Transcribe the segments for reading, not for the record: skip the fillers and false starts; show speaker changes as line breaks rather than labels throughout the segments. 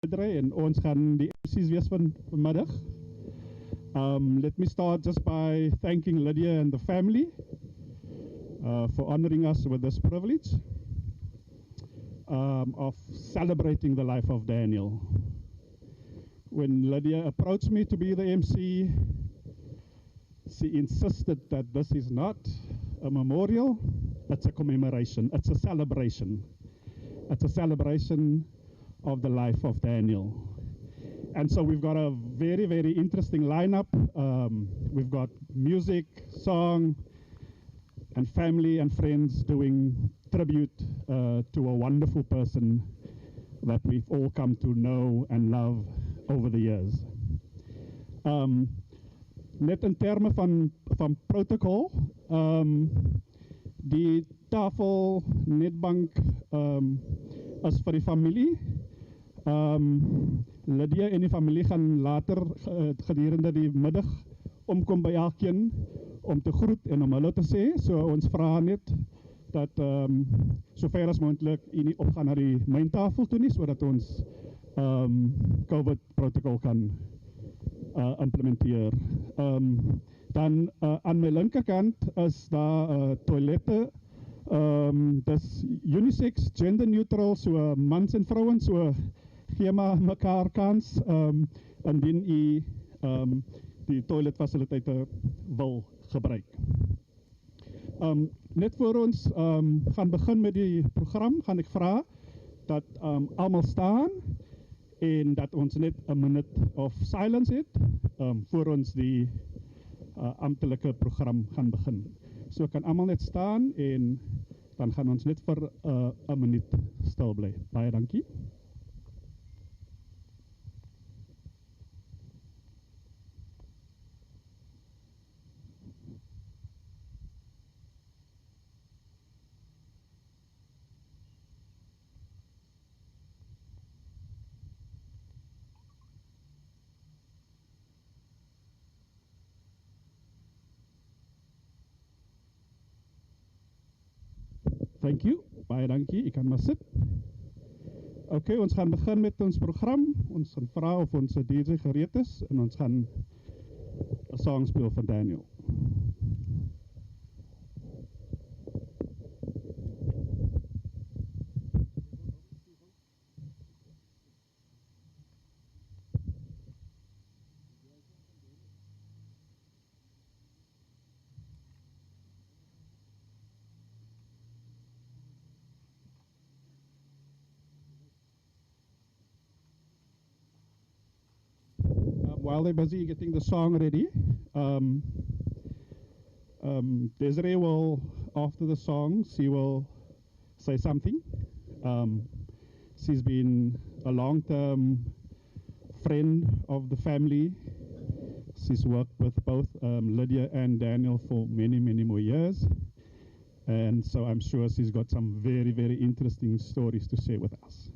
En ons gaan die MC's wees vanmiddag. Let me start just by thanking Lydia and the family for honoring us with this privilege of celebrating the life of Daniel. When Lydia approached me to be the MC, she insisted that this is not a memorial, it's a commemoration, it's a celebration. It's a celebration of the life of Daniel. And so we've got a very, very interesting lineup. We've got music, song, and family and friends doing tribute to a wonderful person that we've all come to know and love over the years. Net in termen van protocol, die tafel, netbank is vir die familie. Lydia en die familie gaan later gedurende die middag omkom by elkeen om te groet en om hulle te sê. So ons vra net dat so ver as moontlik u nie opgaan na die myntafel toe nie, sodat ons COVID protocol kan implementeer. Dan aan my linkerkant is daar toilette. Dis unisex, gender neutral, so mans en vrouens, so gee maar mekaar kans indien u die toiletfasiliteite wil gebruik. Net voor ons gaan begin met die program, gaan ek vra dat almal staan en dat ons net 'n minute of silence het voor ons die amptelike program gaan begin. So kan almal net staan en dan gaan ons net vir 'n minuut stil bly. Baie dankie. Thank you. Baie dankie. Ek kan maar sit. Okay, ons gaan begin met ons program. Ons gaan vra of ons DJ gereed is en ons gaan 'n song speel van Daniel. While they're busy getting the song ready, Desiree will, after the song, she will say something. She's been a long-term friend of the family. She's worked with both Lydia and Daniel for many, many more years. And so I'm sure she's got some very, very interesting stories to share with us.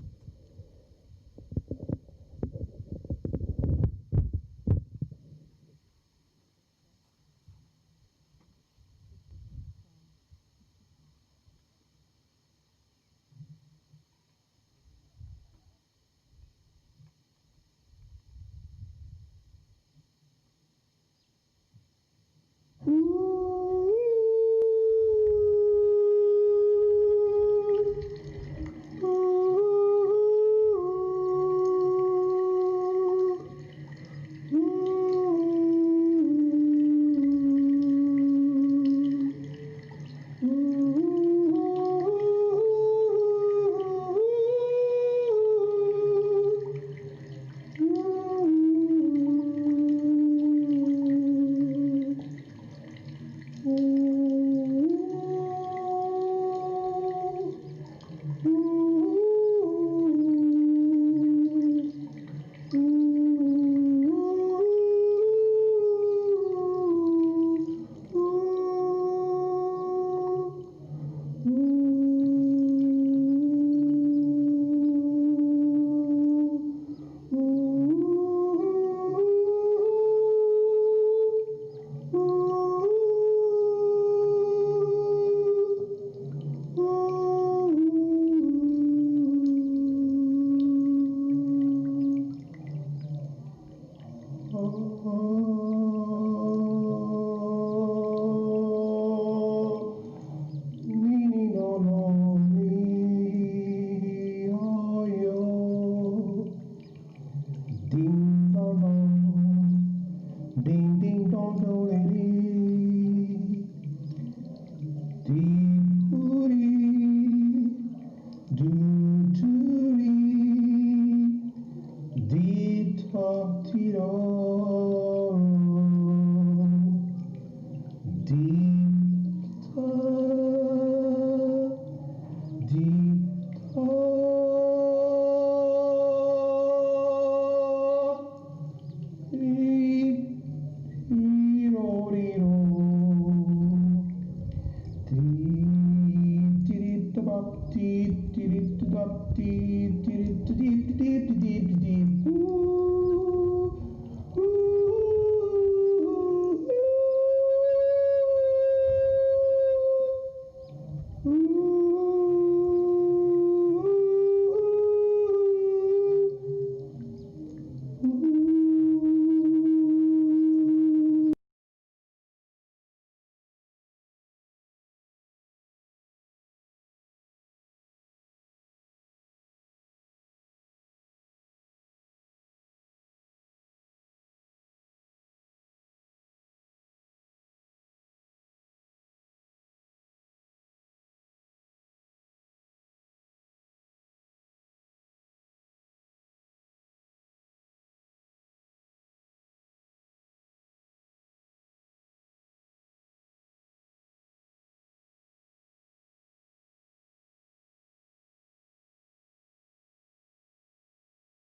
Deep, deep, deep, deep, deep, deep.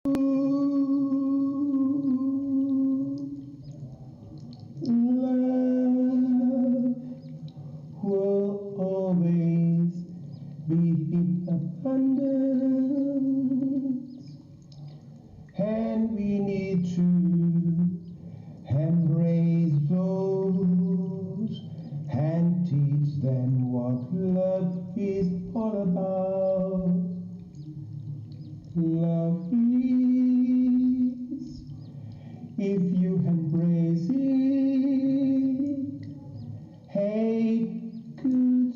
Ooh, ooh, love will always be in abundance, and we need to embrace those and teach them what love is all about. Love is, if you embrace it, hey, good,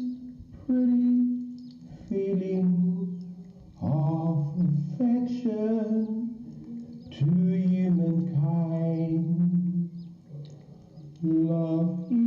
pretty feeling of affection to humankind. Love is,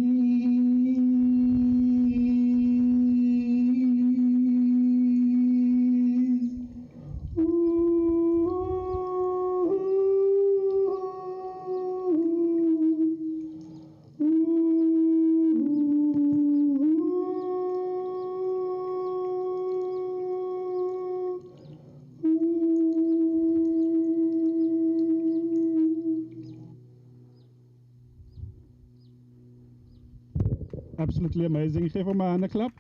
Absolutely amazing. Geef hom 'n hande klap.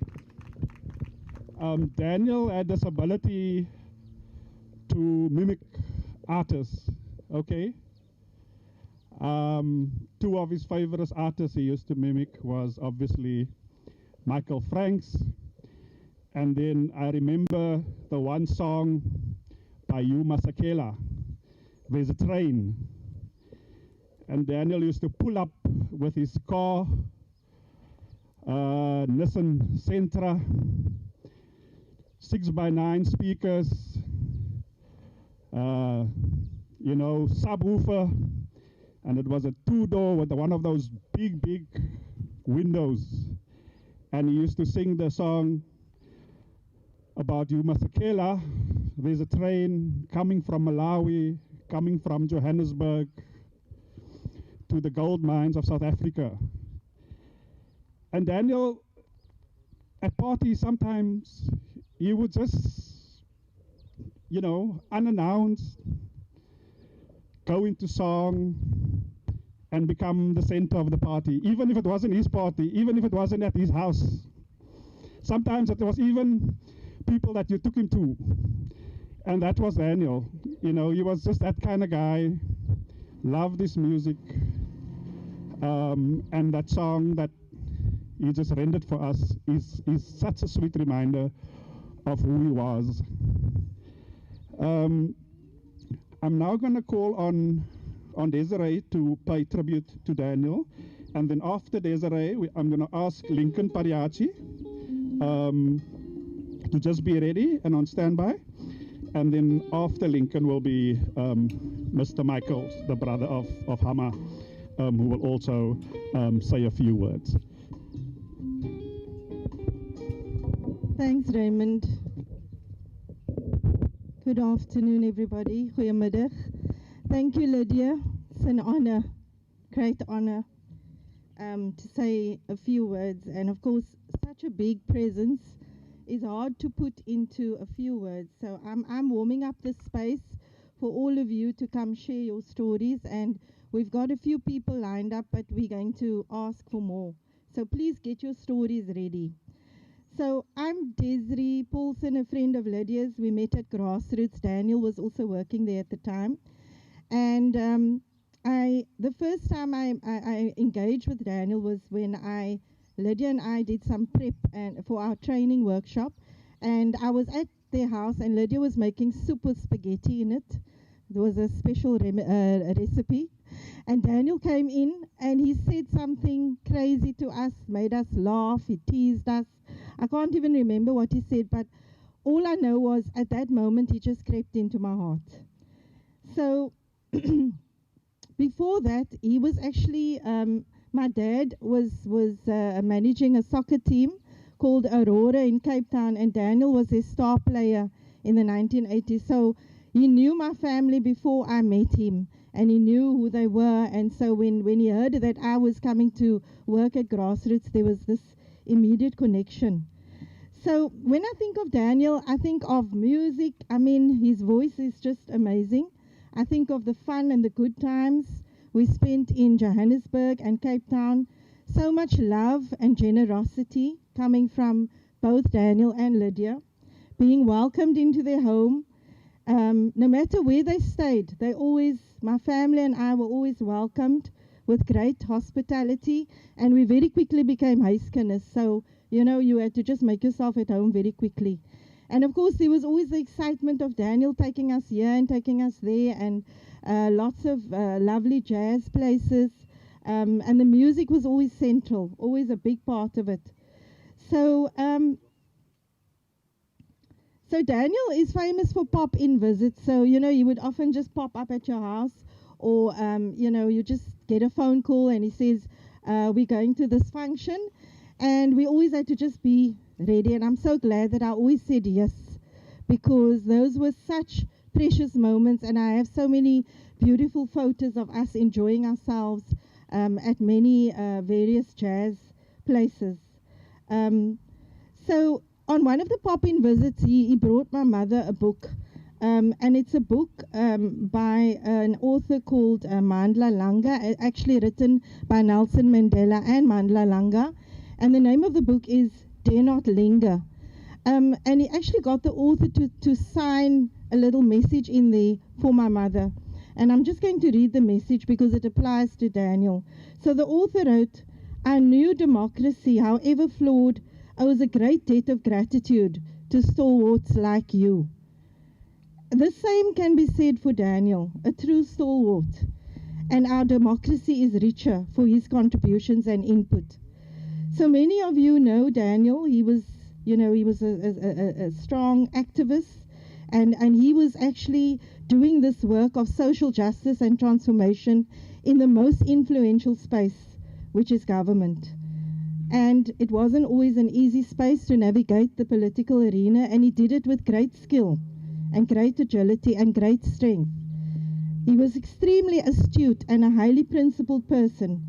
Daniel had this ability to mimic artists. Okay. Two of his favorite artists he used to mimic was obviously Michael Franks, and then I remember the one song by Hugh Masekela, There's a Train. And Daniel used to pull up with his car, Nissan Sentra, 6x9 speakers, subwoofer, and it was a two-door with one of those big windows. And he used to sing the song about Hugh Masekela, There's a Train coming from Malawi, coming from Johannesburg to the gold mines of South Africa. And Daniel, at parties sometimes, he would just, unannounced, go into song and become the center of the party, even if it wasn't his party, even if it wasn't at his house. Sometimes it was even people that you took him to. And that was Daniel. He was just that kind of guy, loved his music, and that song that he just rendered for us is such a sweet reminder of who he was. I'm now going to call on Desiree to pay tribute to Daniel, and then after Desiree, I'm going to ask Lincoln Pariachi to just be ready and on standby, and then after Lincoln will be Mr. Michaels, the brother of Hama, who will also say a few words.
Thanks, Raymond. Good afternoon, everybody. Goeiemiddag. Thank you, Lydia. It's an honor, great honor, to say a few words. And of course, such a big presence is hard to put into a few words. So I'm warming up this space for all of you to come share your stories. And we've got a few people lined up, but we're going to ask for more. So please get your stories ready. So I'm Desiree Paulson, a friend of Lydia's. We met at Grassroots. Daniel was also working there at the time. And the first time I engaged with Daniel was when Lydia and I did some prep for our training workshop. And I was at their house, and Lydia was making soup with spaghetti in it. There was a special recipe. And Daniel came in and he said something crazy to us, made us laugh, he teased us. I can't even remember what he said, but all I know was at that moment he just crept into my heart. So before that, he was actually, my dad was managing a soccer team called Aurora in Cape Town, and Daniel was his star player in the 1980s. So he knew my family before I met him, and he knew who they were. And so when he heard that I was coming to work at Grassroots, there was this immediate connection. So when I think of Daniel, I think of music. I mean, his voice is just amazing. I think of the fun and the good times we spent in Johannesburg and Cape Town. So much love and generosity coming from both Daniel and Lydia, being welcomed into their home. No matter where they stayed, my family and I were always welcomed with great hospitality, and we very quickly became huiskinders. So, you had to just make yourself at home very quickly. And of course, there was always the excitement of Daniel taking us here and taking us there, and lots of lovely jazz places. And the music was always central, always a big part of it. So Daniel is famous for pop-in visits. So, he would often just pop up at your house, or, you just get a phone call and he says, we're going to this function. And we always had to just be ready. And I'm so glad that I always said yes, because those were such precious moments. And I have so many beautiful photos of us enjoying ourselves at many various jazz places. So on one of the pop-in visits, he brought my mother a book. And it's a book by an author called Mandla Langa, actually written by Nelson Mandela and Mandla Langa. And the name of the book is Dare Not Linger. And he actually got the author to sign a little message in there for my mother. And I'm just going to read the message because it applies to Daniel. So the author wrote, "Our new democracy, however flawed, owes a great debt of gratitude to stalwarts like you." The same can be said for Daniel, a true stalwart. And our democracy is richer for his contributions and input. So many of you know Daniel. He was a strong activist, and he was actually doing this work of social justice and transformation in the most influential space, which is government. And it wasn't always an easy space to navigate the political arena, and he did it with great skill and great agility and great strength. He was extremely astute and a highly principled person.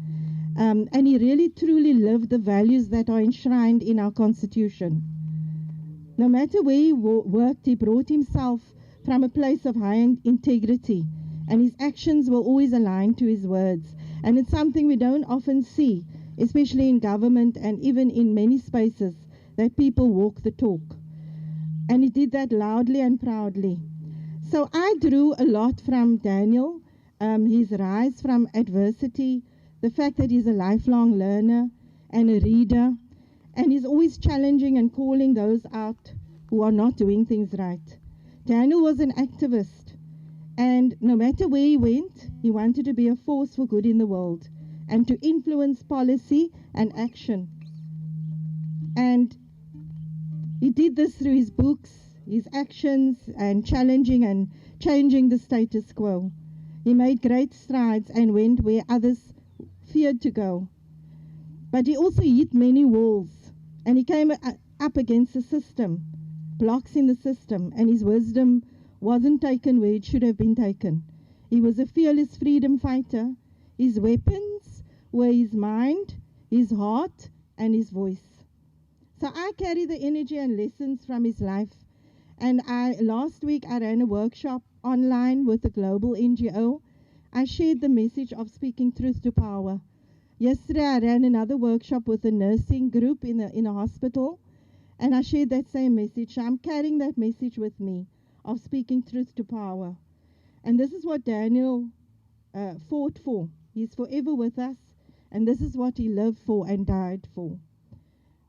And he really truly lived the values that are enshrined in our Constitution. No matter where he worked, he brought himself from a place of high integrity, and his actions were always aligned to his words. And it's something we don't often see, especially in government and even in many spaces, that people walk the talk. And he did that loudly and proudly. So I drew a lot from Daniel, his rise from adversity, the fact that he's a lifelong learner and a reader, and he's always challenging and calling those out who are not doing things right. Daniel was an activist, and no matter where he went, he wanted to be a force for good in the world and to influence policy and action. And he did this through his books, his actions, and challenging and changing the status quo. He made great strides and went where others feared to go. But he also hit many walls, and he came up against the system, blocks in the system, and his wisdom wasn't taken where it should have been taken. He was a fearless freedom fighter. His weapons were his mind, his heart, and his voice. So I carry the energy and lessons from his life. And last week I ran a workshop online with a global NGO. I shared the message of speaking truth to power. Yesterday I ran another workshop with a nursing group in a hospital, And I shared that same message. I'm carrying that message with me of speaking truth to power. And this is what Daniel fought for. He's forever with us, and this is what he lived for and died for.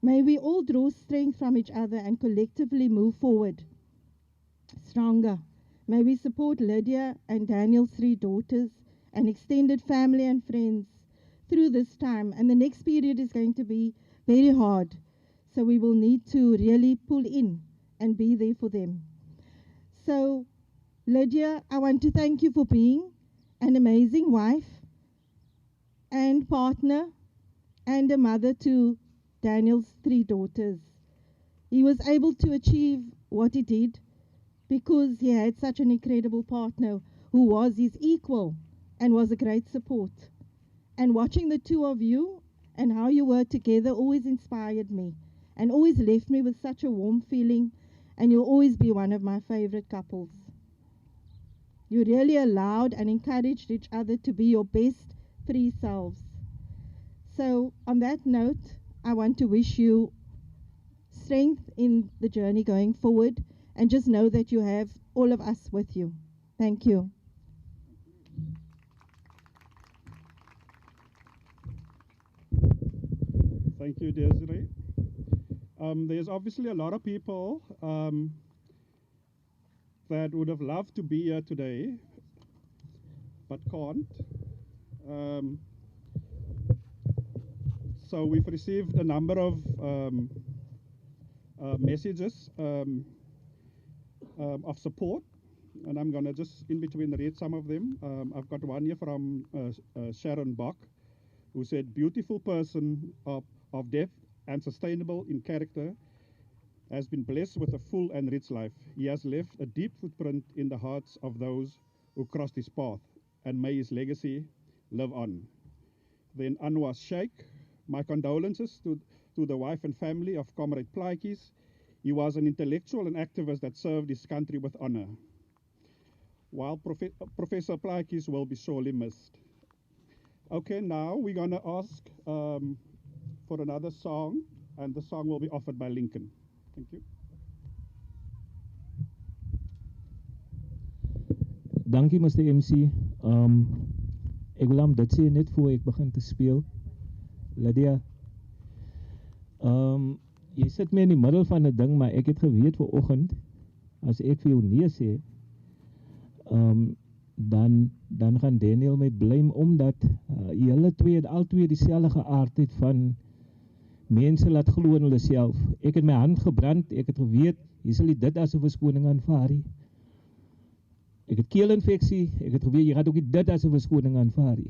May we all draw strength from each other and collectively move forward stronger. May we support Lydia and Daniel's 3 daughters and extended family and friends through this time. And the next period is going to be very hard. So we will need to really pull in and be there for them. So, Lydia, I want to thank you for being an amazing wife and partner and a mother to Daniel's 3 daughters. He was able to achieve what he did because he had such an incredible partner who was his equal and was a great support. And watching the 2 of you and how you were together always inspired me and always left me with such a warm feeling, and you'll always be one of my favorite couples. You really allowed and encouraged each other to be your best 3 selves. So on that note, I want to wish you strength in the journey going forward, and just know that you have all of us with you. Thank you.
Thank you, Desiree. There's obviously a lot of people that would have loved to be here today, but can't. So we've received a number of messages of support, and I'm going to just in between read some of them. I've got one here from Sharon Bach, who said, beautiful person of depth and sustainable in character, has been blessed with a full and rich life. He has left a deep footprint in the hearts of those who crossed his path, and may his legacy live on. Then Anwar Sheikh, my condolences to the wife and family of Comrade Plaatjes. He was an intellectual and activist that served his country with honor. While Professor Plaatjes will be sorely missed. Okay, now we're going to ask for another song, and the song will be offered by Lincoln. Thank you.
Dankie, Mr. MC. Ek wil hom dit sê net voor ek begin te speel. Lydia, jy sit my in die middel van 'n ding, maar ek het geweet vanoggend as ek vir jou nee sê, dan gaan Daniel my blame omdat julle twee het al twee dieselfde geaardheid van mense laat glo in hulle self. Ek het my hand gebrand, ek het geweet jy sal nie dit as 'n verskoning aanvaar nie. Ek het keelinfeksie, ek het geweet jy gaan ook nie dit as 'n verskoning aanvaar nie.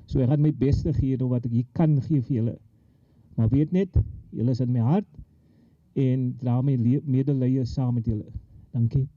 So ek gaan my beste gee nou wat ek hier kan gee vir julle. Maar weet net, julle is in my hart en dra my medelee saam met julle. Dankie.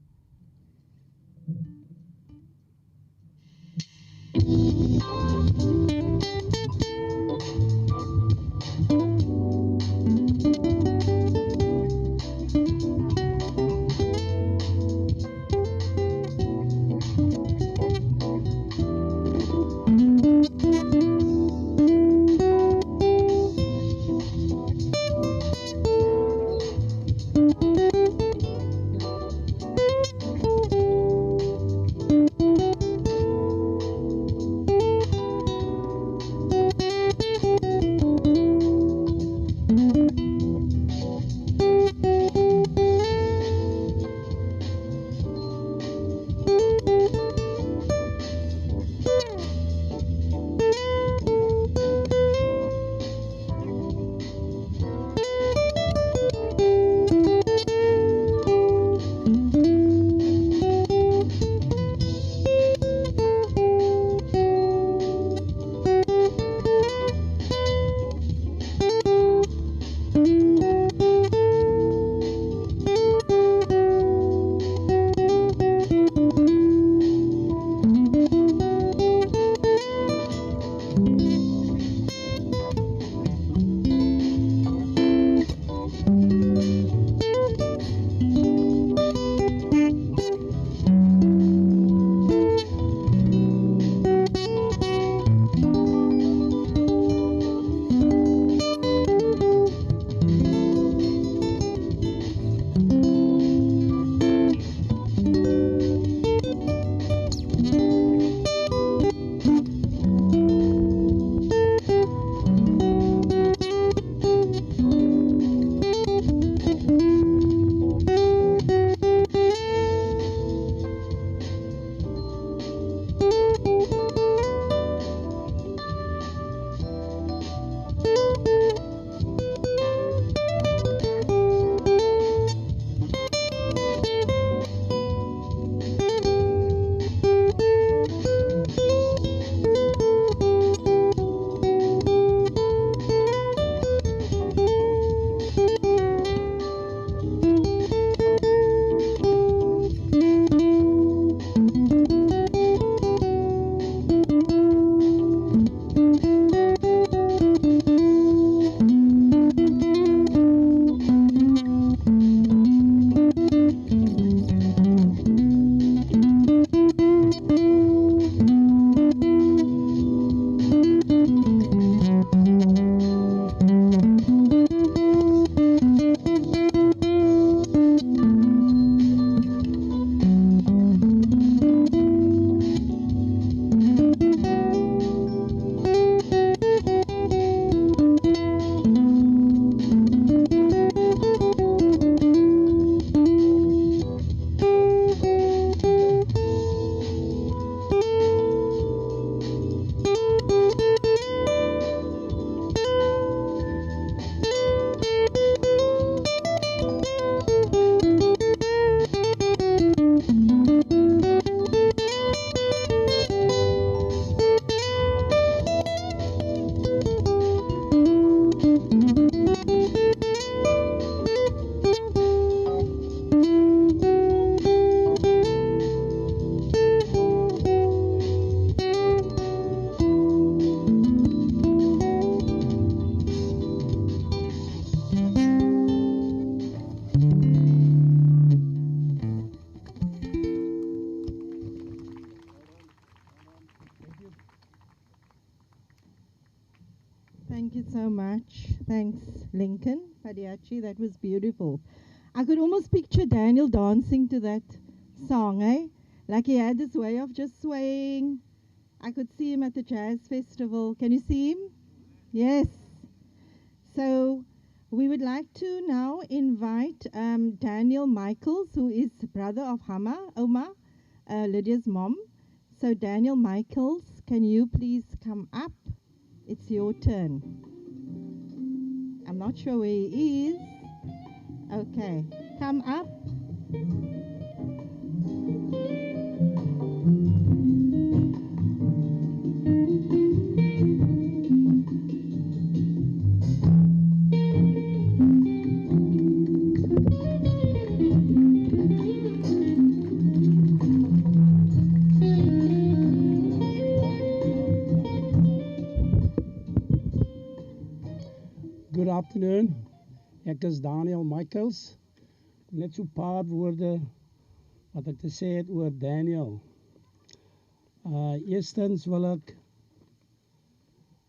Thank you so much. Thanks, Lincoln Padiachi. That was beautiful. I could almost picture Daniel dancing to that song, eh? Like he had this way of just swaying. I could see him at the jazz festival. Can you see him? Yes. So we would like to now invite Daniel Michaels, who is brother of Oma, Lydia's mom. So Daniel Michaels, can you please come up? It's your turn. I'm not sure where he is. Okay, come up.
Good afternoon. Ek is Daniel Michaels. Net so paar woorde wat ek te sê het oor Daniel. Eerstens wil ek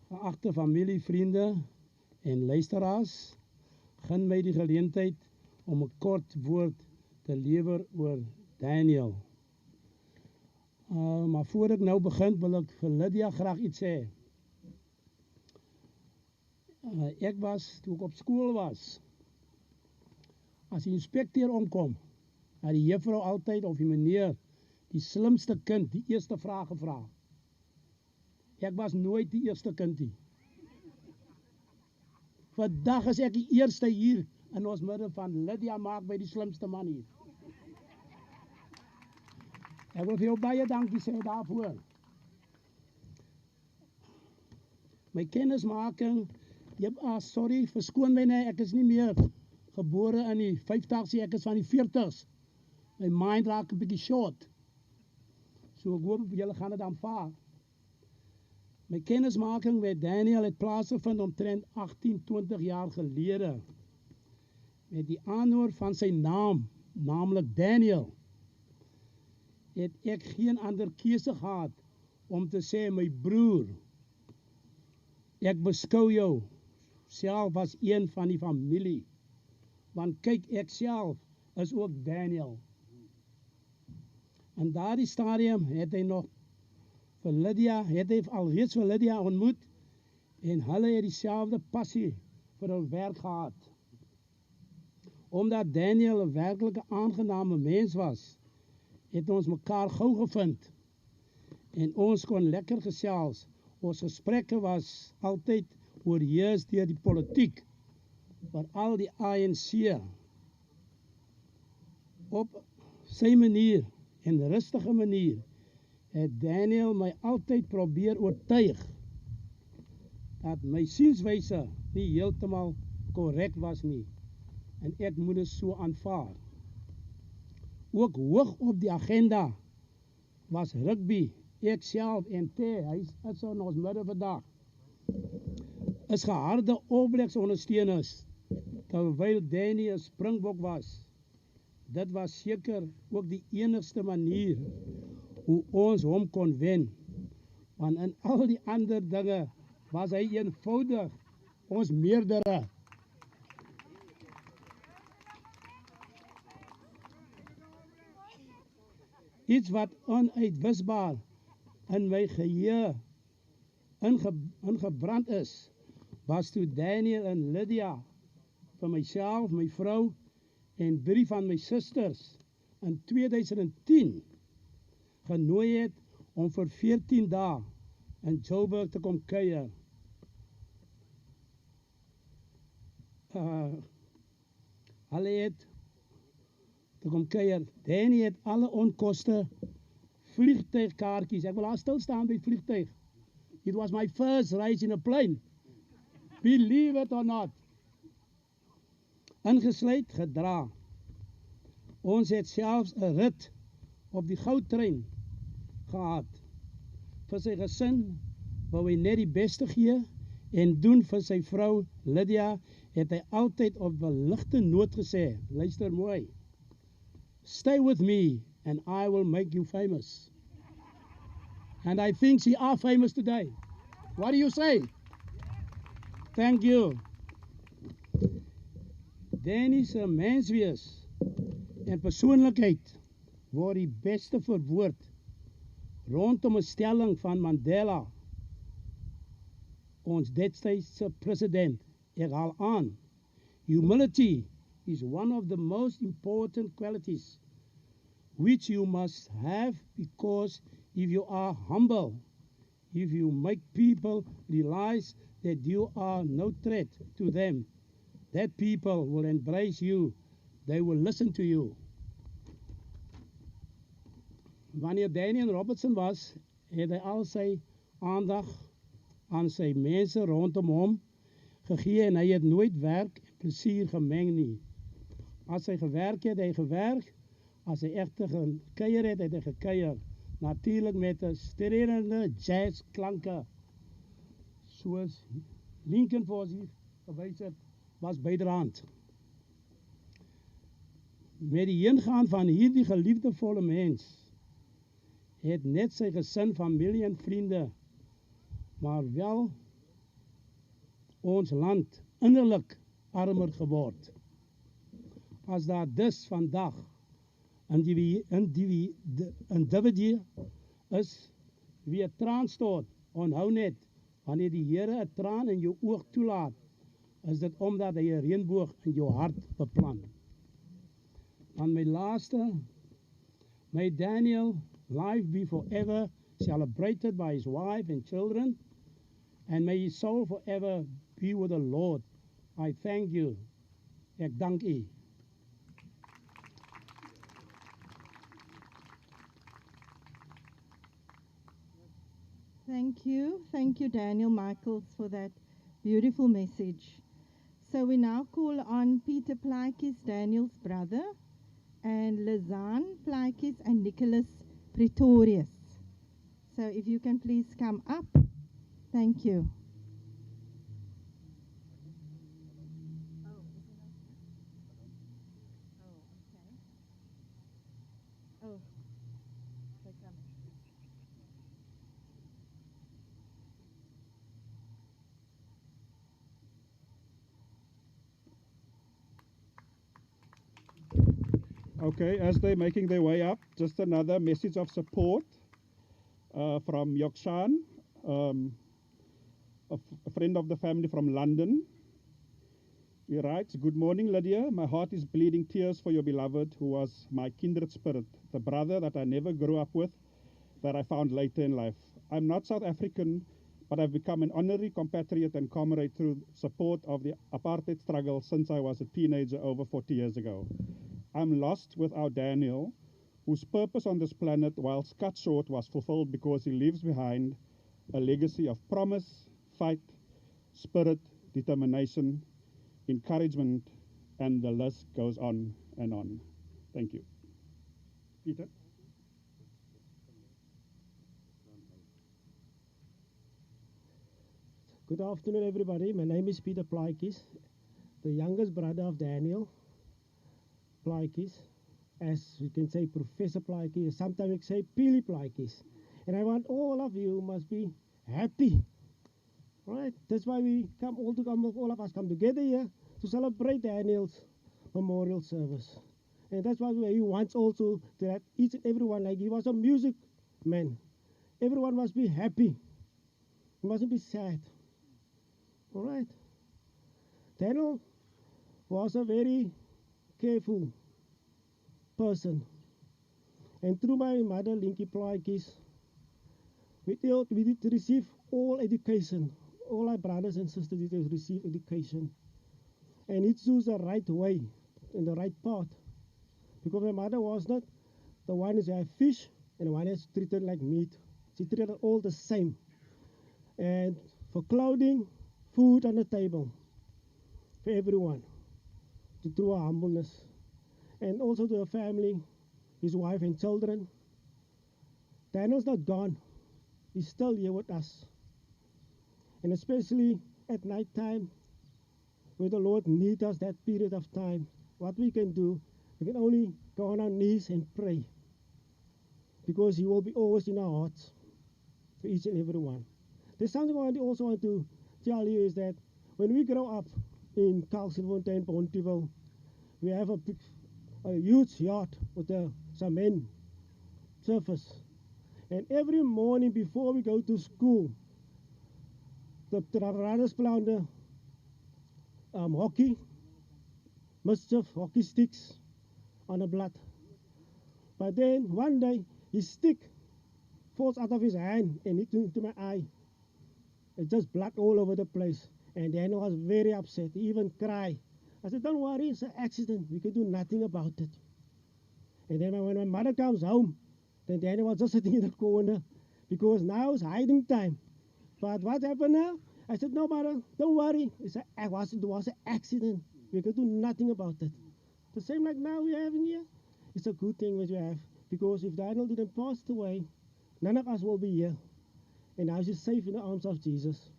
geagte familie, vriende en luisteraars gun my die geleentheid om 'n kort woord te lewer oor Daniel. Maar voor ek nou begin wil ek vir Lydia graag iets sê. Ek was, toe ek op skool was, as die inspekteur omkom, had die juffrou altyd of die meneer die slimste kind die eerste vraag gevra. Ek was nooit die eerste kind nie. Vandag is ek die eerste hier in ons midde van Lydia maak by die slimste man hier. Ek wil vir jou baie dankie sê daarvoor. My kennismaking, sorry, verskoon my nie, ek is nie meer gebore in die 50's, ek is van die 40's. My mind raak 'n bietjie short. So ek hoop julle gaan dit aanvaar. My kennismaking met Daniel het plaasgevind omtrent 18-20 jaar gelede. Met die aanhoor van sy naam, naamlik Daniel, het ek geen ander keuse gehad om te sê, my broer, ek beskou jou self as een van die familie. Want kyk, ek self is ook Daniel. In daardie stadium het hy nog vir Lydia, het hy alreeds vir Lydia ontmoet en hulle het dieselfde passie vir hul werk gehad. Omdat Daniel 'n werklike aangename mens was, het ons mekaar gou gevind en ons kon lekker gesels. Ons gesprekke was altyd oorheers deur die politiek, veral die ANC. Op sy manier en rustige manier het Daniel my altyd probeer oortuig dat my sienswyse nie heeltemal korrek was nie en ek moet dit so aanvaar. Ook hoog op die agenda was rugby. Ek self en hy is in ons midde vandag, is geharde oplegsondersteuners, terwyl Danny 'n springbok was. Dit was seker ook die enigste manier hoe ons hom kon wen, want in al die ander dinge was hy eenvoudig ons meerdere. Iets wat onuitwisbaar in my geheue ingebrand is, was toe Daniel en Lydia vir myself, my vrou en 3 van my susters in 2010 genooi het om vir 14 dae in Joburg te kom kuier. Hulle het te kom kuier. Danny het alle onkoste vliegtuigkaartjies. Ek wil daar stil staan by vliegtuig. It was my first ride in a plane. Believe it or not. Ingesluit gedra. Ons het selfs 'n rit op die goudtrein gehad. Vir sy gesin wou hy net die beste gee en doen vir sy vrou Lydia het hy altyd op 'n ligte noot gesê, luister mooi. Stay with me and I will make you famous. And I think she are famous today. What do you say? Thank you. Danny se menswees en persoonlijkheid word die beste verwoord rondom 'n stelling van Mandela, ons destydse president. Ek haal aan, humility is one of the most important qualities which you must have, because if you are humble, if you make people realize that you are no threat to them, that people will embrace you, they will listen to you. Wanneer Daniel Robertson was, het hy al sy aandag aan sy mense rondom hom gegee en hy het nooit werk en plesier gemeng nie. As hy gewerk het, hy gewerk. As hy egte gekuier het, het hy gekuier. Natuurlik met 'n sterrende jazzklanke. Soos Lincoln vir ons hier gewys het, was byderhand. Met die heengaan van hierdie geliefdevolle mens het net sy gesin, familie en vriende, maar wel ons land innerlik armer geword. As daar dus vandag individu is wie 'n traan stort, onthou net, wanneer die Here 'n traan in jou oog toelaat, is dit omdat hy 'n reënboog in jou hart beplan. Dan my laaste, may Daniel life be forever celebrated by his wife and children, and may his soul forever be with the Lord. I thank you. Ek dank u.
Thank you, Daniel Michaels, for that beautiful message. So we now call on Peter Plaikis, Daniel's brother, and Lizanne Plaikis and Nicholas Pretorius. So if you can please come up. Thank you.
Okay, as they're making their way up, just another message of support from Yokshan, a friend of the family from London. He writes, "Good morning, Lydia. My heart is bleeding tears for your beloved, who was my kindred spirit, the brother that I never grew up with, that I found later in life. I'm not South African, but I've become an honorary compatriot and comrade through support of the apartheid struggle since I was a teenager over 40 years ago. I'm lost without Daniel, whose purpose on this planet, whilst cut short, was fulfilled because he leaves behind a legacy of promise, fight, spirit, determination, encouragement, and the list goes on and on." Thank you. Peter?
Good afternoon, everybody. My name is Peter Plaikis, the youngest brother of Daniel Plaikis. As you can say, Professor Plaikis, sometimes we say Pili Plaikis. And I want all of you must be happy. Right? That's why we all of us come together here to celebrate Daniel's memorial service. And that's why he wants also that each and everyone, like he was a music man. Everyone must be happy. You mustn't be sad. All right? Daniel was a very careful person. And through my mother, Linky Plaikis, we did receive all education. All our brothers and sisters did receive education. And he chose the right way and the right path. Because my mother was not the one who had fish and the one that's treated like meat. She treated all the same. And for clothing, food on the table for everyone, through her humbleness. And also to her family, his wife and children. Daniel's not gone. He's still here with us. And especially at night time, when the Lord needs us that period of time, what we can do, we can only go on our knees and pray. Because he will be always in our hearts for each and every one. There's something I also want to tell you is that when we grow up in Kaalsfontein, Pontyville, we have a huge yacht with a cement surface. And every morning before we go to school, the brothers play on the hockey, mischief, hockey sticks on the blood. But then one day, his stick falls out of his hand and hit into my eye. It's just blood all over the place. And Daniel was very upset. He even cried. I said, don't worry, it's an accident. We can do nothing about it. And then when my mother comes home, then Daniel was just sitting in the corner because now it's hiding time. But what happened now? I said, no, mother, don't worry. It was an accident. We can do nothing about it. The same like now we're having here. It's a good thing that we have, because if Daniel didn't pass away, none of us will be here. And now she's safe in the arms of Jesus.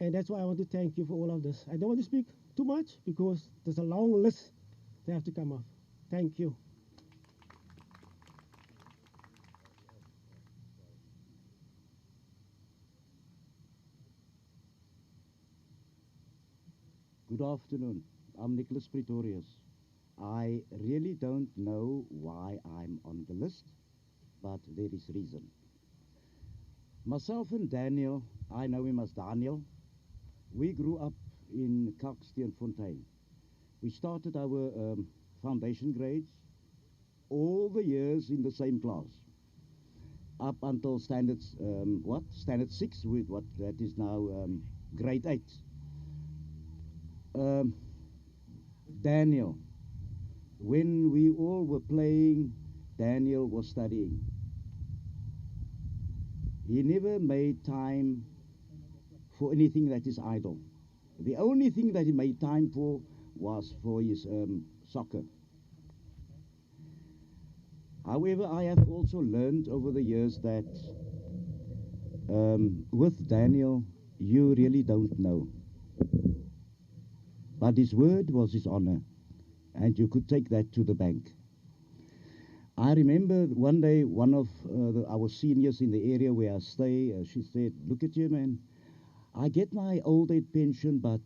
And that's why I want to thank you for all of this. I don't want to speak too much because there's a long list that have to come up. Thank you.
Good afternoon. I'm Nicholas Pretorius. I really don't know why I'm on the list, but there is reason. Myself and Daniel, I know him as Daniel, we grew up in Kaalsfontein. We started our foundation grades all the years in the same class, up until standard 6, with what that is now grade 8. Daniel, when we all were playing, Daniel was studying. He never made time for anything that is idle. The only thing that he made time for was for his soccer. However, I have also learned over the years that with Daniel, you really don't know. But his word was his honor, and you could take that to the bank. I remember one day one of our seniors in the area where I stay, she said, look at you, man, I get my old age pension, but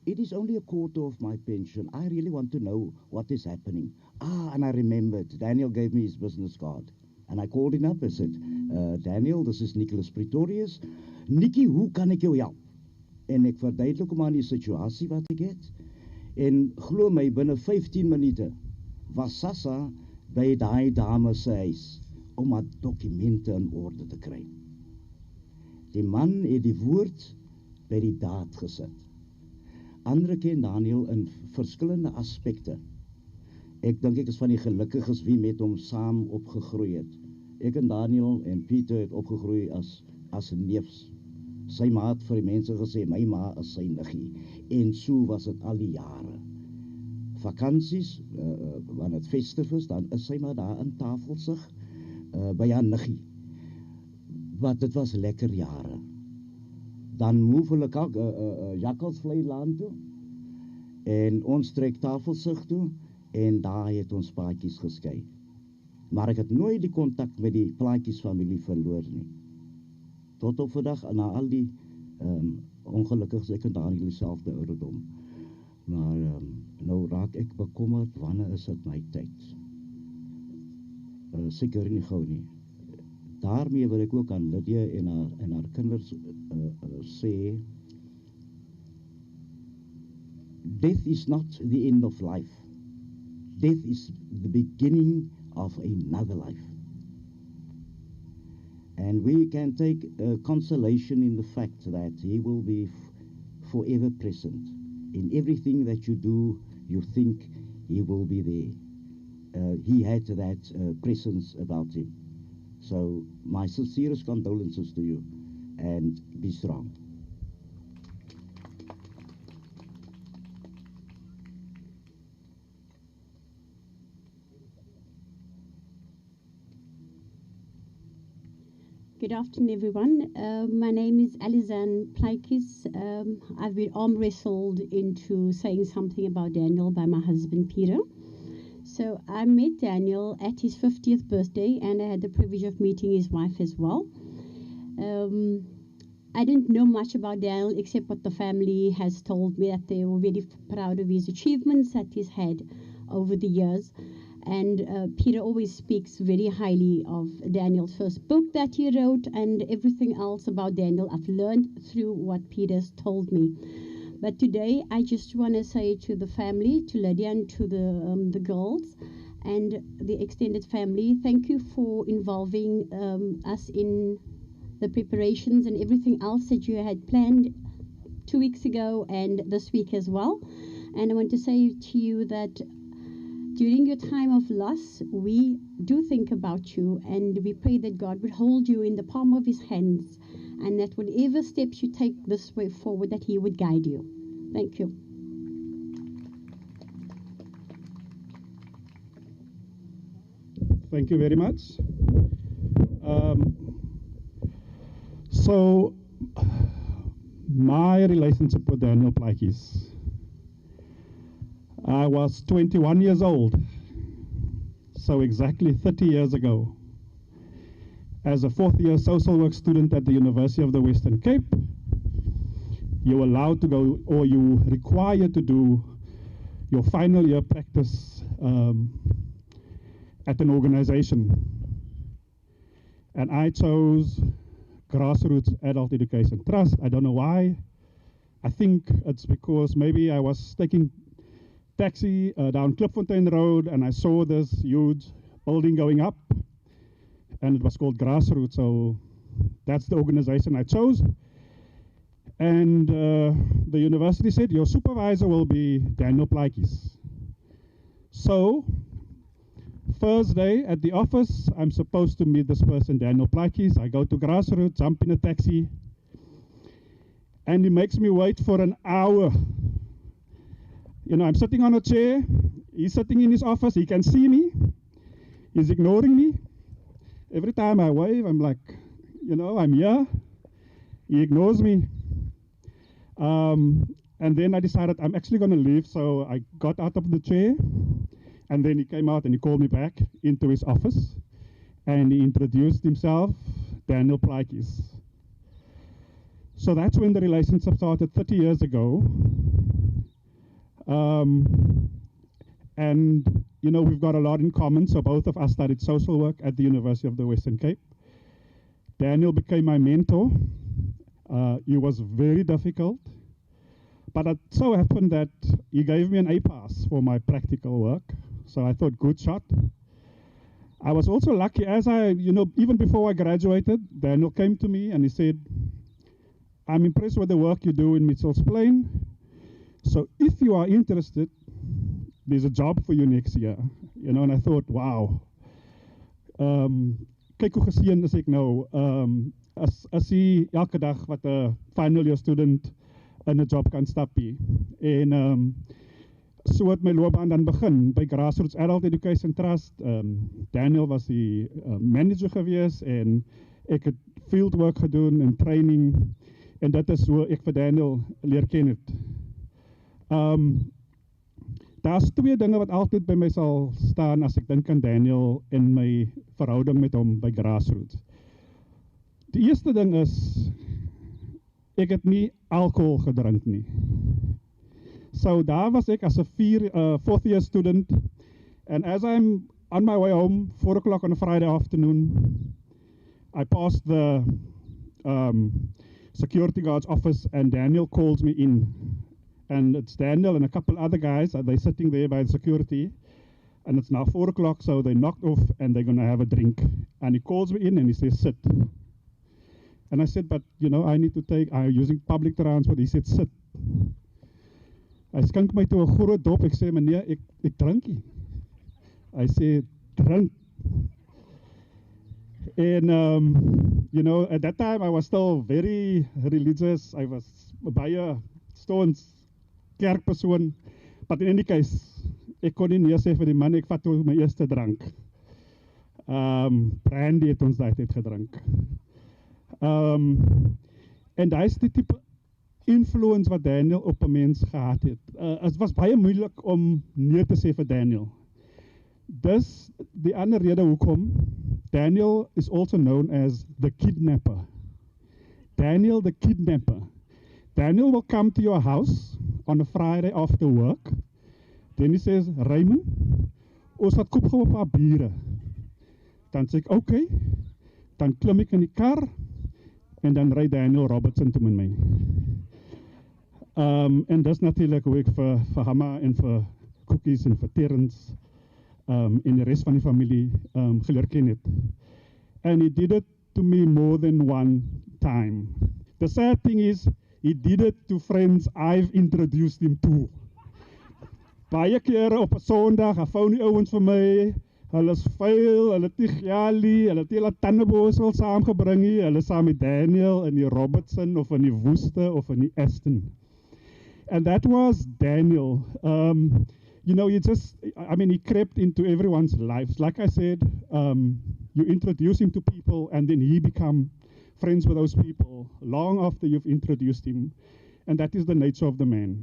it is only a quarter of my pension. I really want to know what is happening. And I remembered, Daniel gave me his business card. And I called him up and said, Daniel, this is Nicholas Pretorius. Nikki, hoe kan ek jou help? En ek verduidelik hom aan die situasie wat ek het. En glo my, binne 15 minute was Sassa by daai dame se huis om haar dokumente in orde te kry. Die man het die woord by die daad gesit. Ander ken Daniel in verskillende aspekte. Ek dink ek is van die gelukkiges wie met hom saam opgegroei het. Ek en Daniel en Pieter het opgegroei as neefs. Sy ma het vir die mense gesê, my ma is sy niggie. En so was het al die jare. Vakansies, wanneer het festiv is, dan is sy maar daar in Tafelsig, by haar niggie. Want dit was lekker jare. Dan move hulle Jakkalsvlei land toe, en ons trek Tafelsig toe, en daar het ons paadjies geskei. Maar ek het nooit die kontak met die plaatjiesfamilie verloor nie. Tot op vandag, na al die ongelukkig ek en Daniel dieselfde ouderdom. Maar nou raak ek bekommerd, wanneer is dit my tyd? Seker nie gou nie. Daarmee wil ek ook aan Lydia en haar kinders sê, death is not the end of life. Death is the beginning of another life. And we can take consolation in the fact that he will be forever present. In everything that you do, you think he will be there. He had that presence about him. So my sincerest condolences to you, and be strong.
Good afternoon, everyone. My name is Lydia-Anne. I've been arm wrestled into saying something about Daniel by my husband, Peter. So I met Daniel at his 50th birthday, and I had the privilege of meeting his wife as well. I didn't know much about Daniel except what the family has told me, that they were very proud of his achievements that he's had over the years. And Peter always speaks very highly of Daniel's first book that he wrote, and everything else about Daniel I've learned through what Peter's told me. But today I just want to say to the family, to Lydia and to the girls and the extended family, thank you for involving us in the preparations and everything else that you had planned 2 weeks ago and this week as well. And I want to say to you that during your time of loss, we do think about you, and we pray that God would hold you in the palm of his hands, and that whatever steps you take this way forward, that he would guide you. Thank you.
Thank you very much. So, my relationship with Daniel Plaatjes. I was 21 years old, so exactly 30 years ago. As a fourth-year social work student at the University of the Western Cape, you're allowed to go, or you required to do your final year practice at an organization. And I chose Grassroots Adult Education Trust. I don't know why. I think it's because maybe I was taking taxi down Klipfontein Road and I saw this huge building going up, and it was called Grassroots, so that's the organization I chose. And the university said, your supervisor will be Daniel Plaatjes. So, first day at the office, I'm supposed to meet this person, Daniel Plaatjes. I go to Grassroots, jump in a taxi, and he makes me wait for an hour. You know, I'm sitting on a chair, he's sitting in his office, he can see me, he's ignoring me. Every time I wave, I'm like, you know, I'm here. He ignores me. And then I decided I'm actually going to leave, so I got out of the chair, and then he came out and he called me back into his office, and he introduced himself, Daniel Plaatjes. So that's when the relationship started 30 years ago. And, you know, we've got a lot in common. So both of us studied social work at the University of the Western Cape. Daniel became my mentor. He was very difficult. But it so happened that he gave me an A pass for my practical work. So I thought, good shot. I was also lucky, as even before I graduated, Daniel came to me and he said, I'm impressed with the work you do in Mitchell's Plain. So if you are interested, there's a job for you next year. You know, and I thought, wow. Kyk hoe geseën is ek nou. As hy elke dag wat 'n final year student in 'n job kan stap hier. En so het my loopbaan dan begin by Grassroots Adult Education Trust. Daniel was die manager gewees en ek het fieldwork gedoen en training, en dit is hoe ek vir Daniel leer ken het. Daar's twee dinge wat altyd by my sal staan as ek dink aan Daniel en my verhouding met hom by Grassroots. Die eerste ding is, ek het nie alcohol gedrink nie. So daar was ek as a fourth year student, and as I'm on my way home, 4 o'clock on a Friday afternoon, I passed the security guard's office and Daniel calls me in. And it's Daniel and a couple other guys, they're sitting there by the security, and it's now 4 o'clock, so they knocked off and they're going to have a drink. And he calls me in and he says, sit. And I said, but you know, I'm using public transport. He said, sit. Hy skink my toe 'n groot dop. Ek sê, meneer, ek drink nie. Hy sê, drink. And you know, at that time I was still very religious. I was baie stones kerkpersoon. But in any case, ek kon nie nee sê vir die man, ek vat toe my eerste drank. Brandy het ons daai tyd gedrink. En daar is die tipe influence wat Daniel op 'n mens gehad het. Het was baie moeilik om nee te sê vir Daniel. Dis die ander rede hoekom Daniel is also known as the kidnapper. Daniel the kidnapper. Daniel will come to your house on a Friday after work. Then he says, Raymond, ons het koop gehou 'n paar biere. Dan sê ek, okay. Dan klim ek in die kar en dan ry Daniel Robertson toe met my. En dis natuurlik hoe ek vir Hamma en vir Cookies en vir Terrence en die rest van die familie geleer ken het. And he did it to me more than one time. The sad thing is, he did it to friends I've introduced him to. Baie kere op 'n Sondag, hy phone die ouens vir my, hulle is vuil, hulle het nie gialie, hulle het nie hulle tandeborsel saamgebring nie, hulle is saam met Daniel in die Robertson of in die Woeste of in die Aston. And that was Daniel. You know, he crept into everyone's lives. Like I said, you introduce him to people and then he become friends with those people long after you've introduced him. And that is the nature of the man.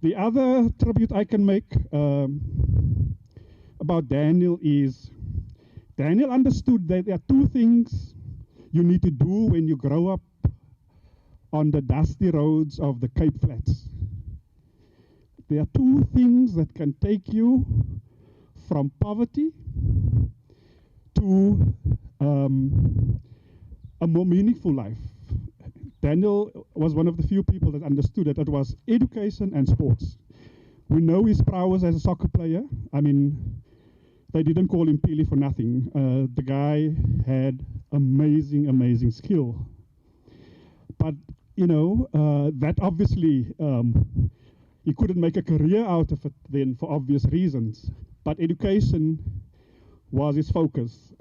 The other tribute I can make about Daniel is, Daniel understood that there are two things you need to do when you grow up on the dusty roads of the Cape Flats. There are two things that can take you from poverty to a more meaningful life. Daniel was one of the few people that understood that it was education and sports. We know his prowess as a soccer player. I mean, they didn't call him Pili for nothing. The guy had amazing, amazing skill. But, you know, that obviously, he couldn't make a career out of it then for obvious reasons. But education was his focus.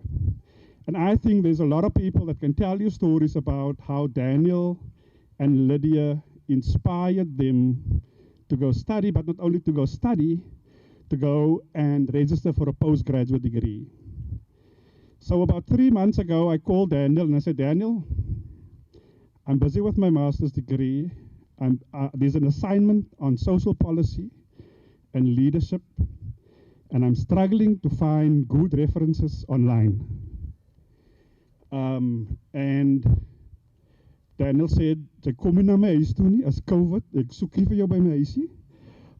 And I think there's a lot of people that can tell you stories about how Daniel and Lydia inspired them to go study, but not only to go study, to go and register for a postgraduate degree. So about 3 months ago, I called Daniel and I said, Daniel, I'm busy with my master's degree. There's an assignment on social policy and leadership, and I'm struggling to find good references online. And Daniel said, "Jy kom nie na my huis toe nie as COVID. Ek soek nie vir jou by my huisie,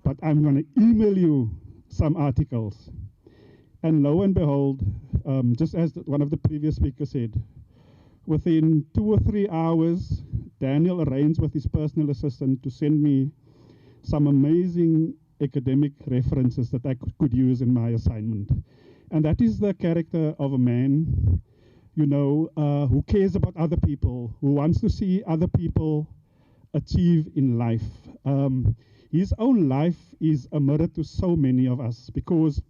but I'm going to email you some articles." And lo and behold, just as one of the previous speakers said, within 2 or 3 hours, Daniel arranged with his personal assistant to send me some amazing academic references that I could use in my assignment. And that is the character of a man, you know, who cares about other people, who wants to see other people achieve in life. His own life is a mirror to so many of us because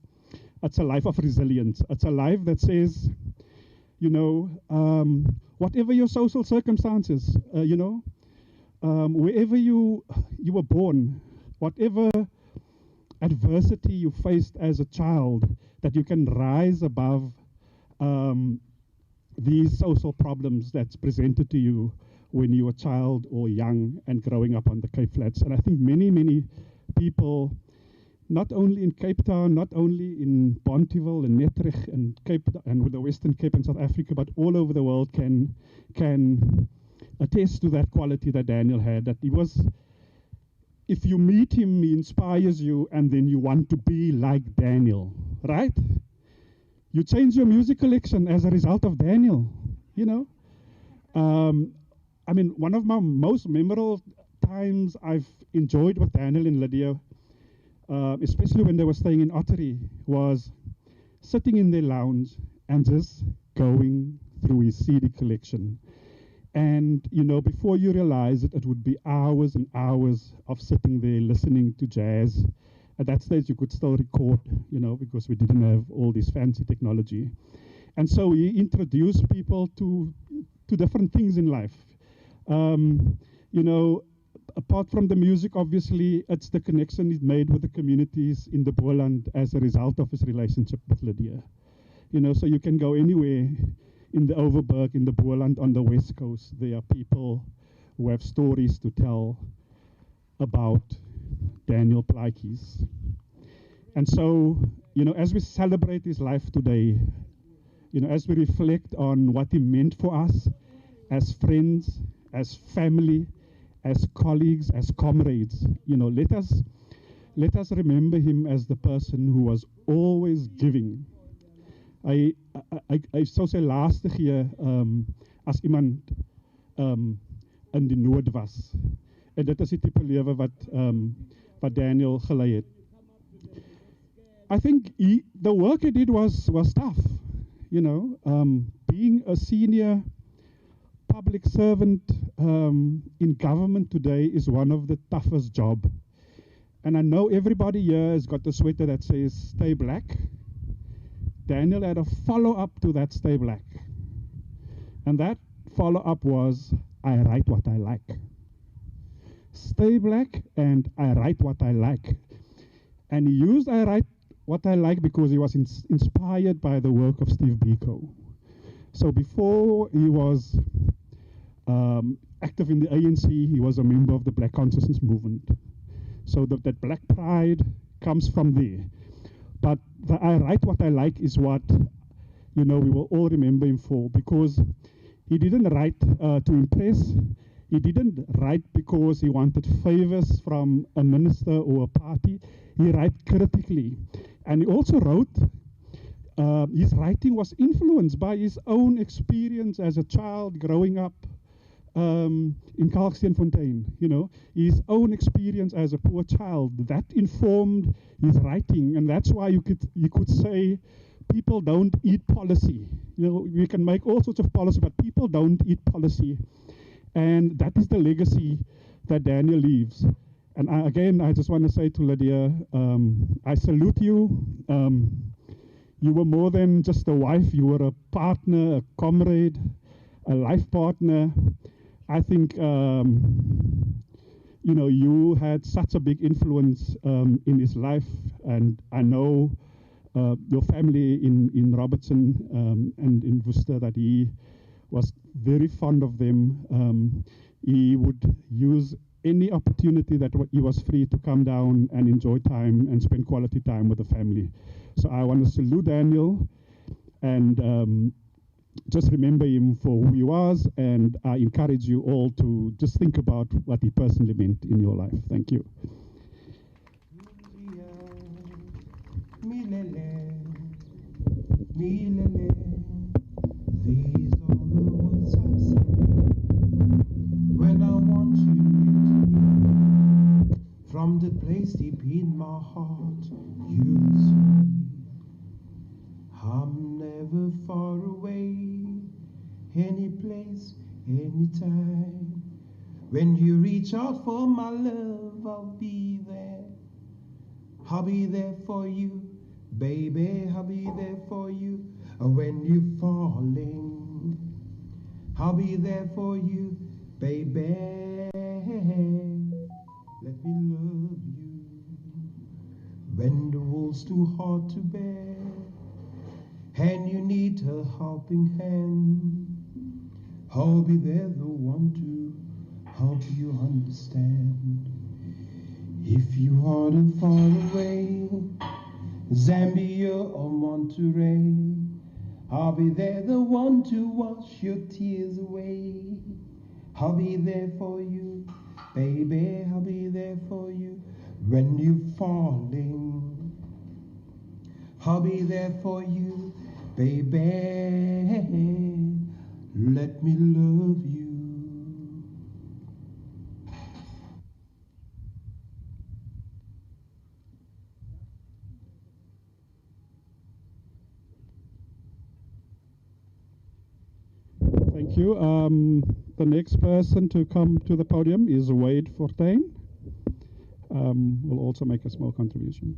it's a life of resilience. It's a life that says, you know, whatever your social circumstances, you know, wherever you were born, whatever adversity you faced as a child, that you can rise above these social problems that's presented to you when you're a child or young and growing up on the Cape Flats. And I think many, many people, not only in Cape Town, not only in Bonteheuwel and Netrich and Cape and with the Western Cape and South Africa, but all over the world can attest to that quality that Daniel had, that he was, if you meet him, he inspires you and then you want to be like Daniel, right? You change your music collection as a result of Daniel, you know. I mean, one of my most memorable times I've enjoyed with Daniel and Lydia, especially when they were staying in Ottery, was sitting in their lounge and just going through his CD collection. And, you know, before you realize it, it would be hours and hours of sitting there listening to jazz. At that stage, you could still record, you know, because we didn't have all this fancy technology. And so he introduced people to different things in life. You know, apart from the music, obviously, it's the connection he's made with the communities in the Boland as a result of his relationship with Lydia. You know, so you can go anywhere in the Overberg, in the Boland, on the West Coast. There are people who have stories to tell about Daniel Plaatjes. And so, you know, as we celebrate his life today, you know, as we reflect on what he meant for us as friends, as family, as colleagues, as comrades. You know, let us remember him as the person who was always giving. Hy sou sy laaste gee as iemand in die nood was. En dit is die tipe lewe wat Daniel gelei het. I think the work he did was tough. You know, being a senior public servant in government today is one of the toughest jobs. And I know everybody here has got a sweater that says "Stay Black." Daniel had a follow-up to that "Stay Black." And that follow-up was, "I write what I like." Stay black and I write what I like. And he used "I write what I like" because he was inspired by the work of Steve Biko. So before he was active in the ANC, he was a member of the Black Consciousness Movement. So that black pride comes from there. But the "I write what I like" is what, you know, we will all remember him for, because he didn't write to impress. He didn't write because he wanted favors from a minister or a party. He wrote critically. And he also wrote, his writing was influenced by his own experience as a child growing up in Kalksteenfontein. You know, his own experience as a poor child, that informed his writing. And that's why you could say people don't eat policy. You know, we can make all sorts of policy, but people don't eat policy. And that is the legacy that Daniel leaves. And I just want to say to Lydia, I salute you. You were more than just a wife. You were a partner, a comrade, a life partner. I think, you know, you had such a big influence in his life. And I know your family in Robertson and in Worcester, that he was very fond of them. He would use any opportunity that he was free to come down and enjoy time and spend quality time with the family. So I want to salute Daniel and just remember him for who he was, and I encourage you all to just think about what he personally meant in your life. Thank you.
These are the words I say when I want you near to me. From the place deep in my heart, you'll see I'm never far away. Any place, any time. When you reach out for my love, I'll be there. I'll be there for you, baby. I'll be there for you. When you're falling, I'll be there for you, baby. Let me love you. When the world's too hard to bear and you need a helping hand, I'll be there, the one to help you understand. If you are too far away, Zambia or Monterey, I'll be there, the one to wash your tears away. I'll be there for you, baby. I'll be there for you when you're falling. I'll be there for you, baby. Let me love you.
Thank you. The next person to come to the podium is Wade Fortuin. Will also make a small contribution.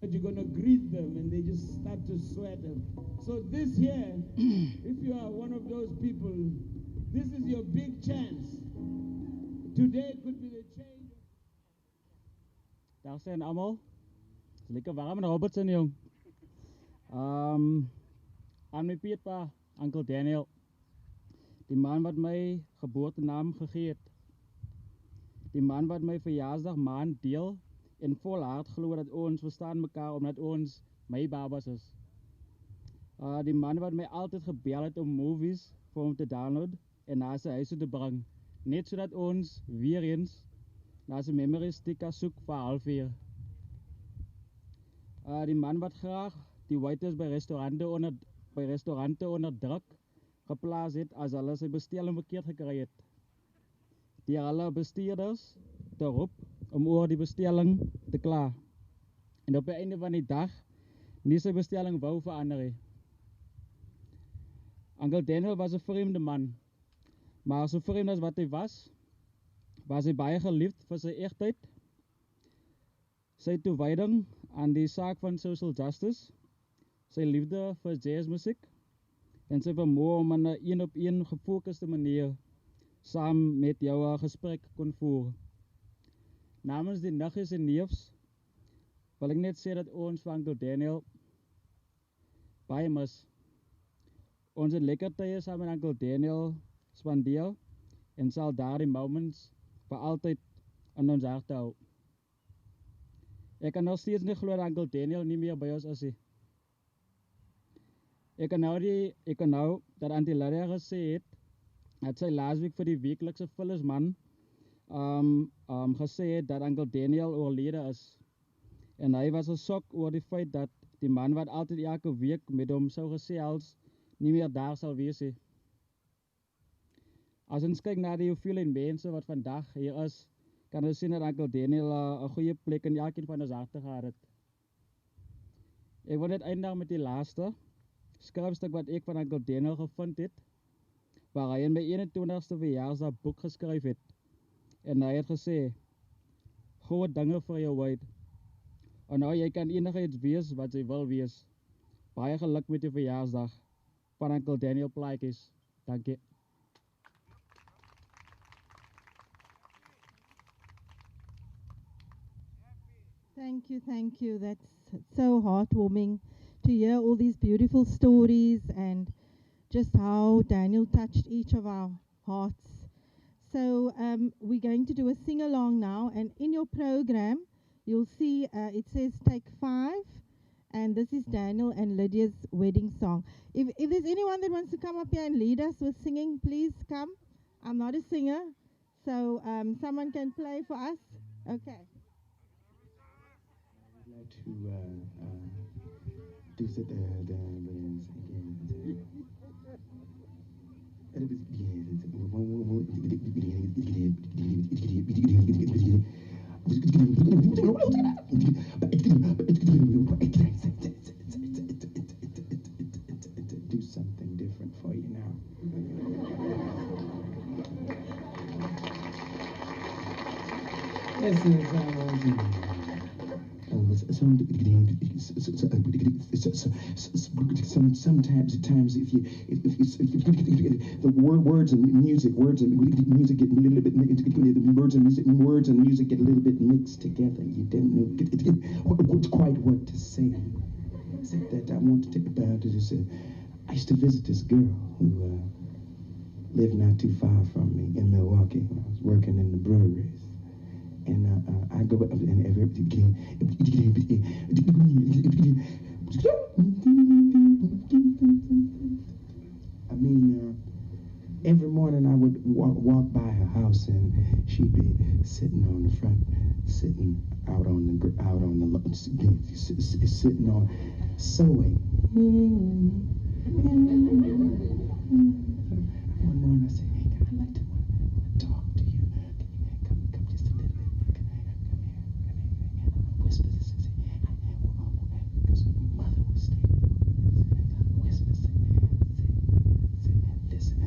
You're going to greet them and they just start to sweat them. So this here, if you are one of those people, this is your big chance. Today could be the change.
Dag zijn allemaal. Het is lekker warm in Robertson, jong. Aan mijn Pietpa, Uncle Daniel. Die man wat mij geboortenaam gegeven. Die man wat my verjaarsdag maand deel en volhard glo dat ons verstaan mekaar omdat ons my babas is. Die man wat my altyd gebel het om movies vir hom te download en na sy huis toe te bring, net sodat ons weer eens na sy memory sticker soek vir halfuur. Die man wat graag die waiters by restaurante onder druk geplaas het as hulle sy bestelling verkeerd gekry het. Die alle bestuurders te roep om oor die bestelling te kla. En op die einde van die dag nie sy bestelling wou verander het. Uncle Daniel was 'n vreemde man, maar so vreemd as wat hy was hy baie geliefd vir sy egtheid, sy toewyding aan die saak van social justice, sy liefde vir jazzmusiek en sy vermoë om in 'n een-op-een gefokuste manier saam met jou 'n gesprek kon voer. Namens die niggies en neefs wil ek net sê dat ons van Uncle Daniel baie mis. Ons het lekker tye saam met Uncle Daniel spandeer en sal daardie moments vir altyd in ons harte hou. Ek kan nog steeds nie glo dat Uncle Daniel nie meer by ons is nie. Ek kan nou dat Auntie Lydia gesê het dat sy laasweek vir die weeklikse vullersman gesê het dat Uncle Daniel oorlede is. En hy was gesok oor die feit dat die man wat altyd elke week met hom sou gesels nie meer daar sal wees nie. As ons kyk na die hoeveelheid mense wat vandag hier is, kan ons sien dat Uncle Daniel 'n goeie plek in elkeen van ons harte gehad het. Ek wil net eindig met die laaste skryfstuk wat ek van Uncle Daniel gevind het, waar hy in my 21ste verjaarsdag boek geskryf het. En hy het gesê, groot dinge vir jou Wade. En nou jy kan enigiets wees wat jy wil wees. Baie geluk met die verjaarsdag van Uncle Daniel Plaatjes. Dankie.
Thank you. That's so heartwarming to hear all these beautiful stories and just how Daniel touched each of our hearts. So we're going to do a sing-along now, and in your program, you'll see it says Take 5, and this is Daniel and Lydia's wedding song. If there's anyone that wants to come up here and lead us with singing, please come. I'm not a singer, so someone can play for us. Okay.
I'd like to do something different for you now. This is sometimes if the words and music get a little bit words and music get a little bit mixed together. You don't know quite what to say. That I want to talk about is I used to visit this girl who lived not too far from me in Milwaukee when I was working in the breweries. And I go up and every morning I would walk by her house and she'd be sitting on the front, sitting out on the sitting on sewing. One morning I said, "Hey, I'd like to talk to you. Can you come just a little bit? Come here. Whisper this. Because my mother was standing over this. Whisper, listen.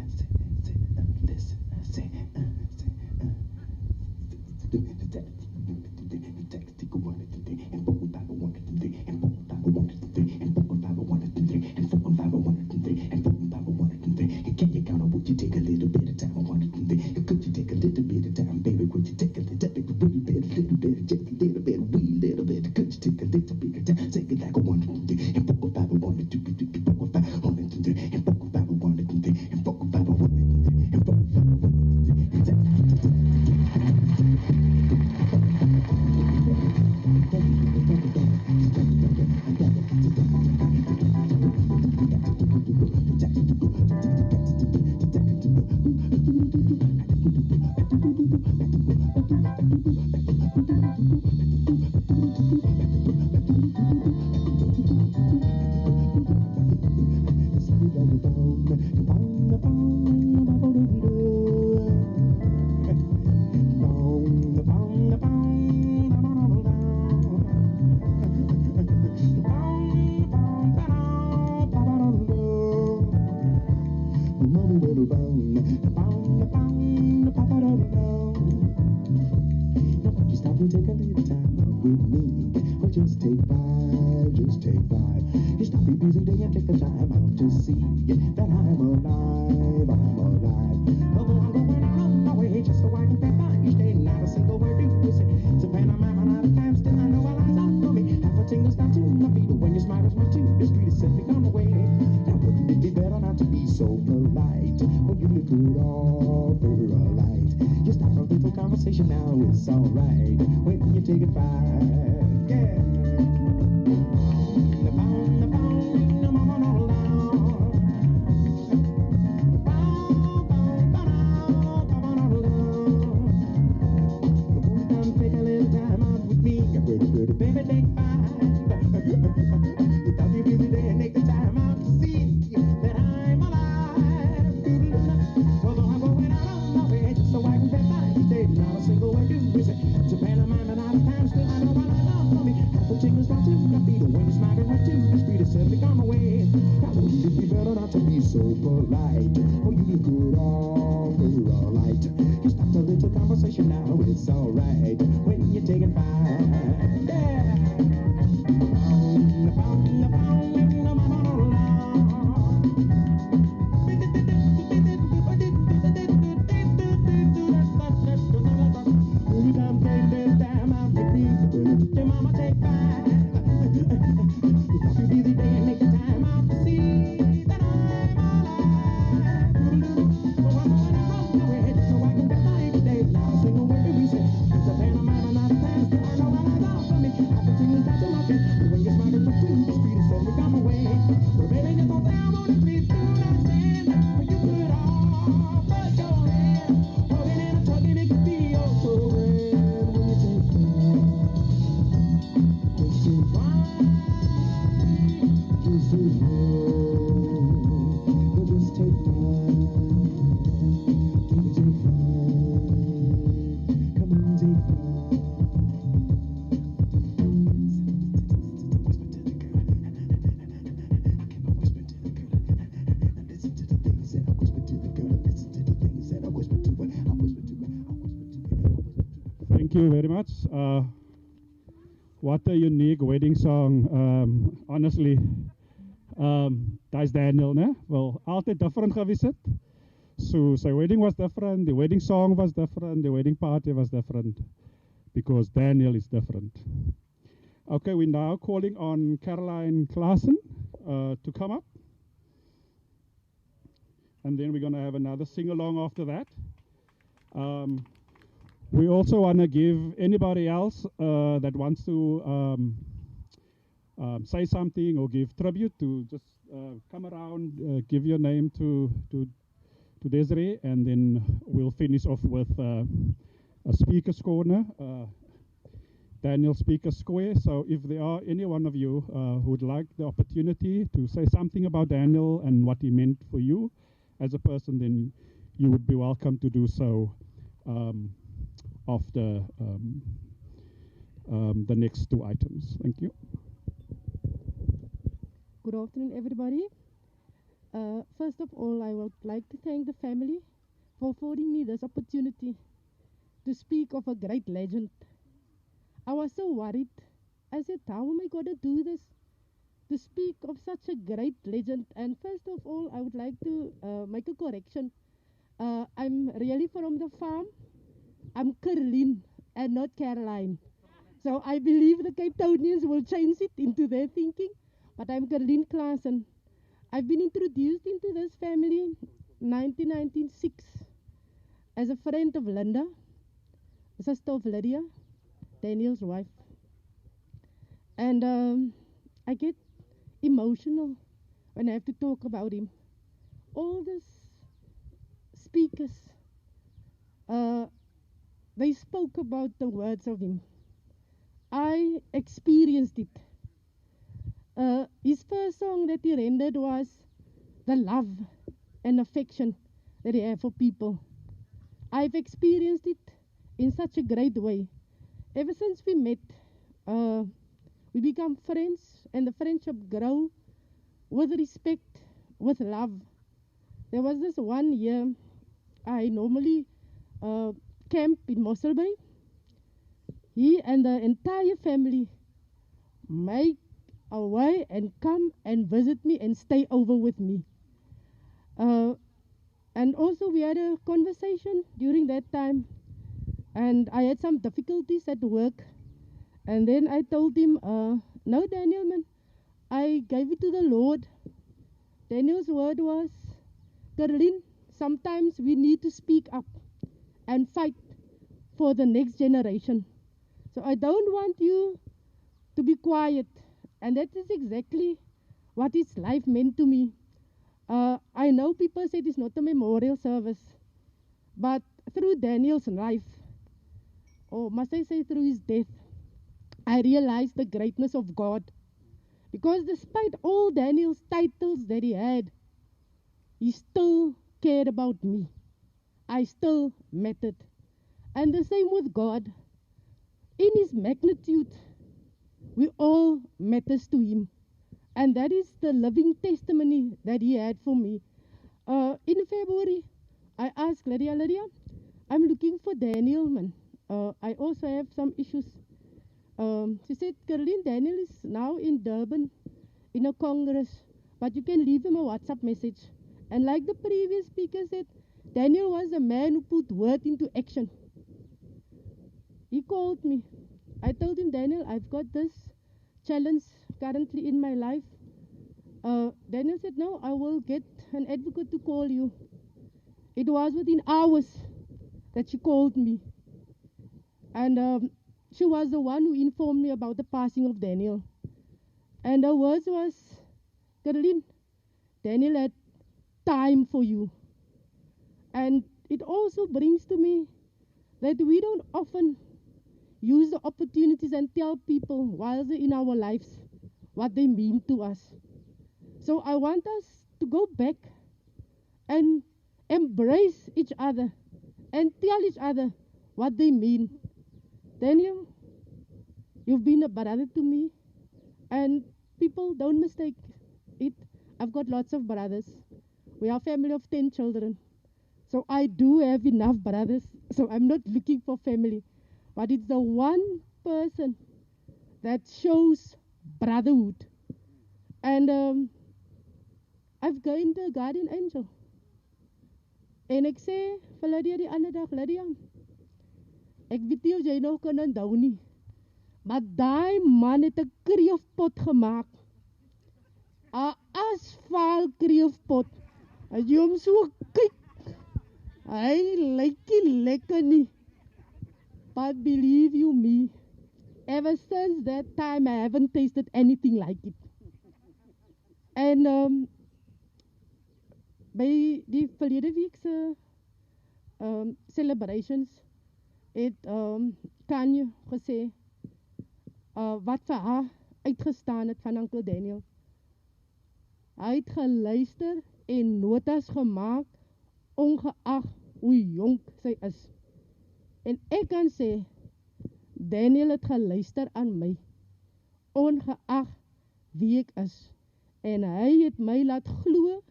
Can you count on would you take a little bit of time? Could you take a little bit of time, baby? Would you take a little bit, just a little bit, wee little bit? Could you take a little bit of time? Take it like a 1, 2, 3, and 4, 5, 1, 2, 3, and 4, 5, 1, 2, 3, and 4, 5, 1, 2, 3, and 4, 5, 1, 2, 3, and 4, 5, 1, 2, 3, and 4, 5, 1, 2, 3, and Stop and take a little time out with me. Well, just take 5, just take 5. You stop your busy day and take the time out to see that I'm alive, I'm alive. Although I'm going on my way just so I can get by each day, not a single word do we say. It's a pantomime and out of time, still I know what eyes out for me. Half a tingle's down to my feet, when your smile is my too. The street is simply gone away. Now wouldn't it be better not to be so polite? When you could offer a light. You start a little conversation now, it's alright. When you take it 5, yeah. Take a little time out with me, baby, take 5. You thought you busy day and take the time out to see that I'm alive. Although I'm going out on my way just so I can get by today, not a single word do we say. It's a pantomime and out of time, still I know what I love for me. Half a tingle's down to my feet, when you're smiling right to the street is certainly gone away. Now wouldn't it be better not to be so polite? Oh, you could offer a light. You start a little conversation now, it's alright. When you're taking 5, yeah. Mama, take 5. It's a busy day and make the time out to see that I'm alive. Oh, I'm going out my way so I can get by today. Not a single word we say. It's a pantomime, not a time. Still I know what I love for me. Half a tingle's down to my feet. When you're smiling to the street, it's said we come away. Well, baby, you don't sound on the street, do not stand. When you put off, put your hand. Hugging and tugging, it could be oh so grand. When you take 5. Just take 5. Just take 5. Well, just take 5. Baby, take 5. Come on, take 5. Whisper to the girl. Listen to the things that I whisper to the girl. Listen to the things that I whisper to her. I whisper to her. I whisper to her.
Thank you very much. What a unique wedding song. Honestly, that's Daniel, né? Well, altyd different gewees het. So sy wedding was different, the wedding song was different, the wedding party was different, because Daniel is different. Okay, we're now calling on Caroline Klaassen to come up. And then we're going to have another sing-along after that. We also want to give anybody else that wants to say something or give tribute to just come around, give your name to Desiree, and then we'll finish off with a speaker's corner, Daniel Speaker Square. So if there are any one of you who would like the opportunity to say something about Daniel and what he meant for you as a person, then you would be welcome to do so after the next 2 items. Thank you.
Good afternoon, everybody. First of all, I would like to thank the family for affording me this opportunity to speak of a great legend. I was so worried. I said, how am I going to do this? To speak of such a great legend. And first of all, I would like to make a correction. I'm really from the farm. I'm Caroline and not Caroline. So I believe the Cape Townians will change it into their thinking. But I'm Caroline Klaassen. I've been introduced into this family in 1996 as a friend of Linda, a sister of Lydia, Daniel's wife. And I get emotional when I have to talk about him. All these speakers
they spoke about the words of him. I experienced it. His first song that he rendered was the love and affection that he had for people. I've experienced it in such a great way. Ever since we met, we become friends, and the friendship grew with respect, with love. There was this one year, I normally camp in Mossel Bay. He and the entire family make a way and come and visit me and stay over with me. And also we had a conversation during that time, and I had some difficulties at work. And then I told him, no, Daniel, man, I gave it to the Lord. Daniel's word was, Caroline, sometimes we need to speak up and fight for the next generation. So I don't want you to be quiet. And that is exactly what his life meant to me. I know people say it's not a memorial service, but through Daniel's life, or must I say through his death, I realized the greatness of God. Because despite all Daniel's titles that he had, he still cared about me. I still mattered. And the same with God. In his magnitude, we all matters to him. And that is the living testimony that he had for me. In February, I asked Lydia, I'm looking for Daniel, man. I also have some issues. She said, Caroline, Daniel is now in Durban in a congress, but you can leave him a WhatsApp message. And like the previous speaker said, Daniel was a man who put word into action. He called me. I told him, Daniel, I've got this challenge currently in my life. Daniel said, no, I will get an advocate to call you. It was within hours that she called me. And she was the one who informed me about the passing of Daniel. And her words was, Caroline, Daniel had time for you. And it also brings to me that we don't often use the opportunities and tell people while they're in our lives what they mean to us. So I want us to go back and embrace each other and tell each other what they mean. Daniel, you've been a brother to me, and people don't mistake it. I've got lots of brothers. We are a family of 10 children. So I do have enough brothers, so I'm not looking for family. But it's the one person that shows brotherhood. And I've gained a guardian angel. En ek sê vir Lydia die ander dag, Lydia, ek weet nie of jy nog kan onthou nie, maar daai man het 'n kreefpot gemaak. 'n Asfaal kreefpot. As jy hom so kyk, hy lyk nie lekker nie. But believe you me, ever since that time I haven't tasted anything like it. En by die verlede week se celebrations het Tanya gesê wat vir haar uitgestaan het van Uncle Daniel. Hy het geluister en notas gemaak ongeag hoe jonk sy is. En ek kan sê Daniel het geluister aan my ongeag wie ek is. En hy het my laat glo.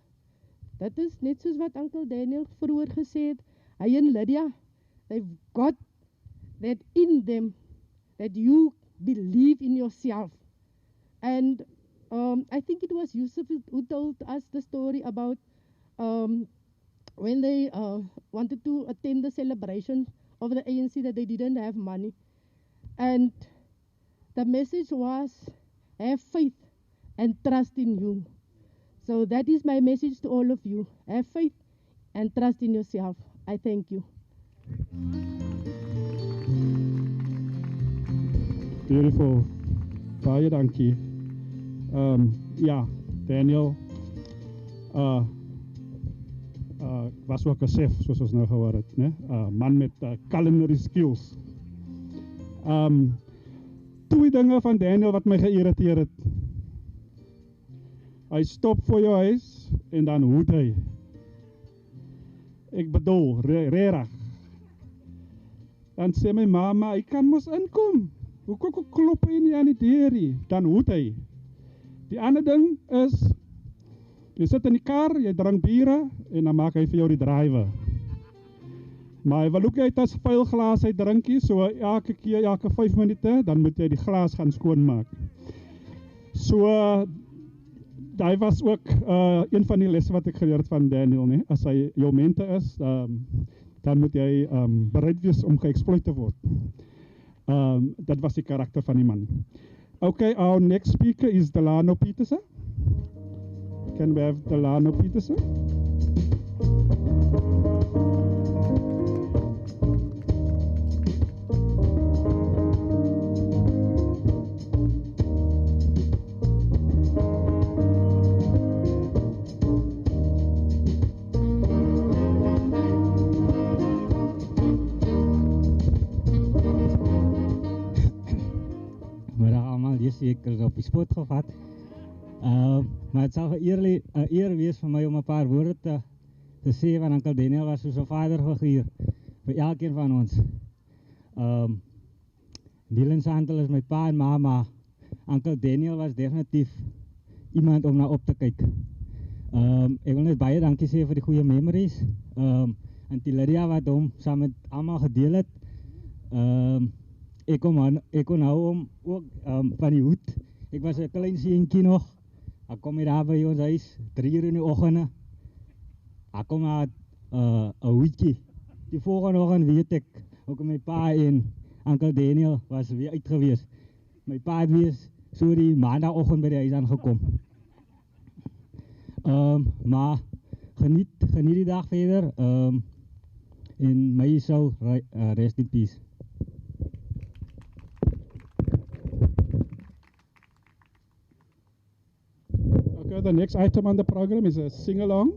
Dit is net soos wat Uncle Daniel vroeër gesê het. Hy en Lydia, they've got that in them, that you believe in yourself. And I think it was Yusuf who told us the story about when they wanted to attend the celebration of the ANC that they didn't have money. And the message was, have faith and trust in you. So that is my message to all of you. Have faith and trust in yourself. I thank you.
Beautiful. Baie dankie. Ja, Daniel. was ook 'n chef, soos ons nou gehoor het, né? Man met culinary skills. Twee dinge van Daniel wat my geïrriteer het. Hy stop voor jou huis en dan hoed hy. Ek bedoel, regtig. Dan sê my mama, hy kan mos inkom. Hoekom klop hy nie aan die deur nie? Dan hoed hy. Die ander ding is, jy sit in die kar, jy drink biere en dan maak hy vir jou die drywe. Maar hy wil ook uit as vuil glas uit drinkie, so elke keer, elke 5 minute, dan moet jy die glas gaan skoonmaak. So, daai was ook een van die lesse wat ek geleer het van Daniel, nee. As hy jou mente is, dan moet jy bereid wees om geëxploit te word. Dat was die karakter van die man. Okay, our next speaker is Delano Petersen. Can we have Delano Petersen?
Ek is op die spot gevat. Maar het sal 'n eer wees vir my om 'n paar woorde te sê, want Uncle Daniel was soos 'n vaderfiguur vir elkeen van ons. Dylan Santel is my pa en ma. Uncle Daniel was definitief iemand om na op te kyk. Ek wil net baie dankie sê vir die goeie memories. En die Lydia wat hom saam met almal gedeel het. Ek kon hou om ook van die hoed. Ek was 'n klein seentjie nog. Ek kom hier daar by ons huis, 3 uur in die oggend. Ek kom uit 'n hoedjie. Die volgende oggend weet ek, ook my pa en Uncle Daniel was weer uit gewees. My pa het weer so die maandagoggend by die huis aangekom. Maar geniet die dag verder. En my sou rest in peace.
The next item on the program is a sing-along.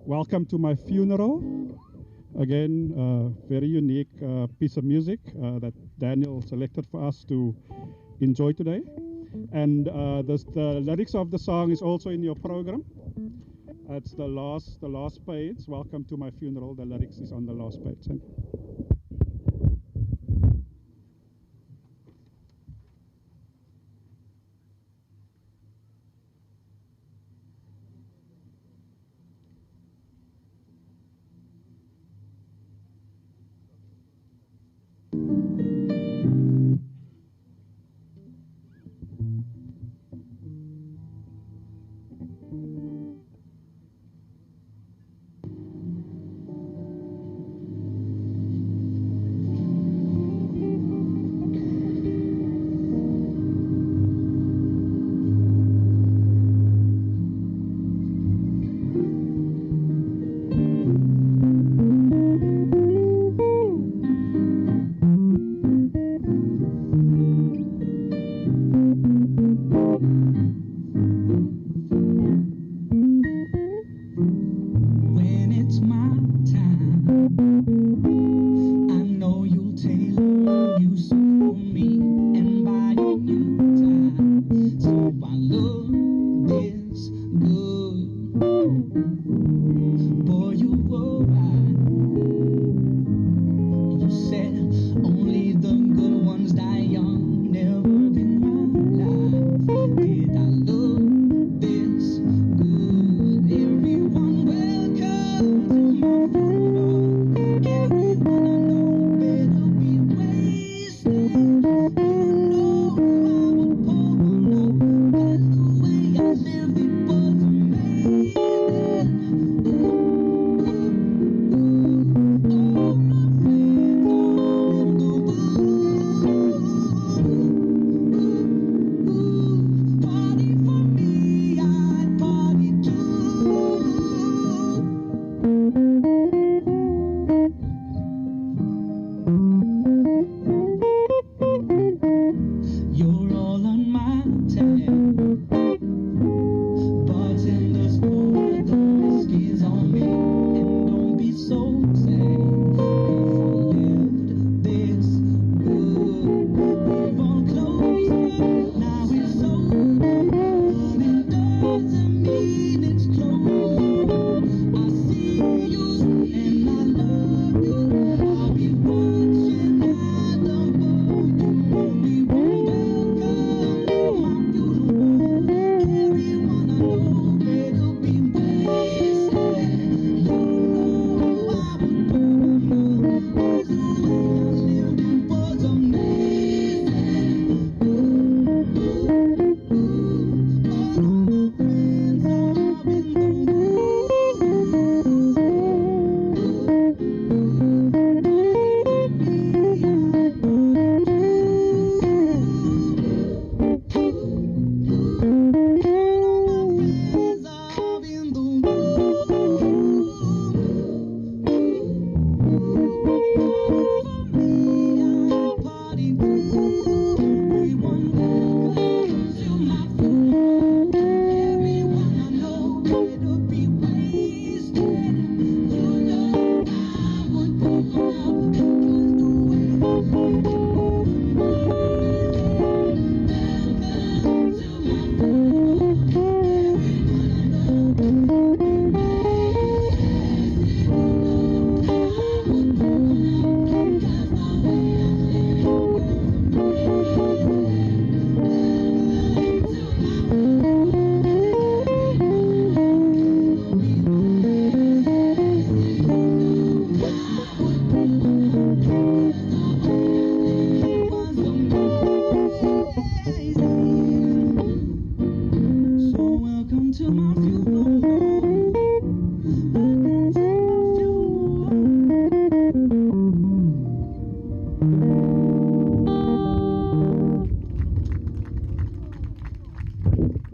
Welcome to my funeral. Again, very unique piece of music that Daniel selected for us to enjoy today. And the lyrics of the song is also in your program. It's the last page. Welcome to my funeral. The lyrics is on the last page.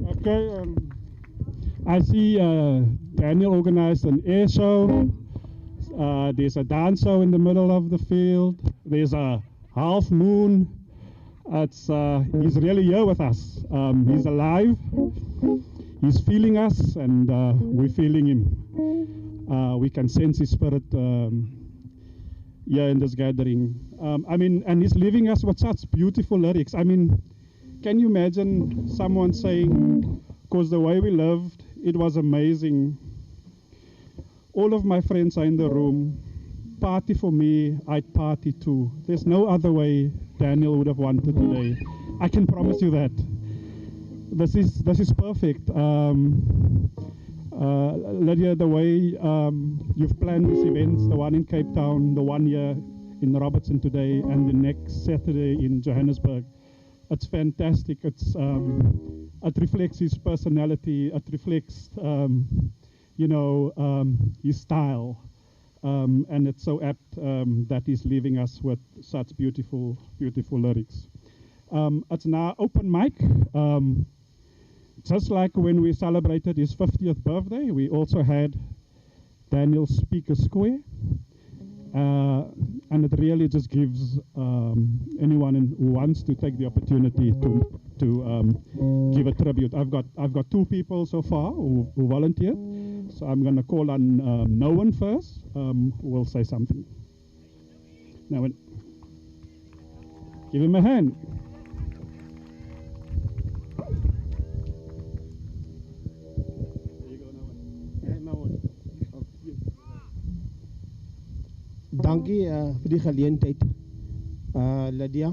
Okay, I see Daniel organized an air show. There's a dance show in the middle of the field. There's a half moon. He's really here with us. He's alive. He's feeling us, and we're feeling him. We can sense his spirit here in this gathering. And he's leaving us with such beautiful lyrics. Can you imagine someone saying, because the way we lived, it was amazing. All of my friends are in the room. Party for me, I'd party too. There's no other way Daniel would have wanted today. I can promise you that. This is perfect. Lydia, the way you've planned these events, the one in Cape Town, the one here in Robertson today, and the next Saturday in Johannesburg, it's fantastic. It reflects his personality. It reflects, his style. And it's so apt that he's leaving us with such beautiful, beautiful lyrics. It's now open mic. Just like when we celebrated his 50th birthday, we also had Daniel speak a square. And it really just gives anyone who wants to take the opportunity to give a tribute. I've got two people so far who volunteered, so I'm going to call on no one first. Who will say something. Now, give him a hand.
Dankie vir die geleentheid, Lydia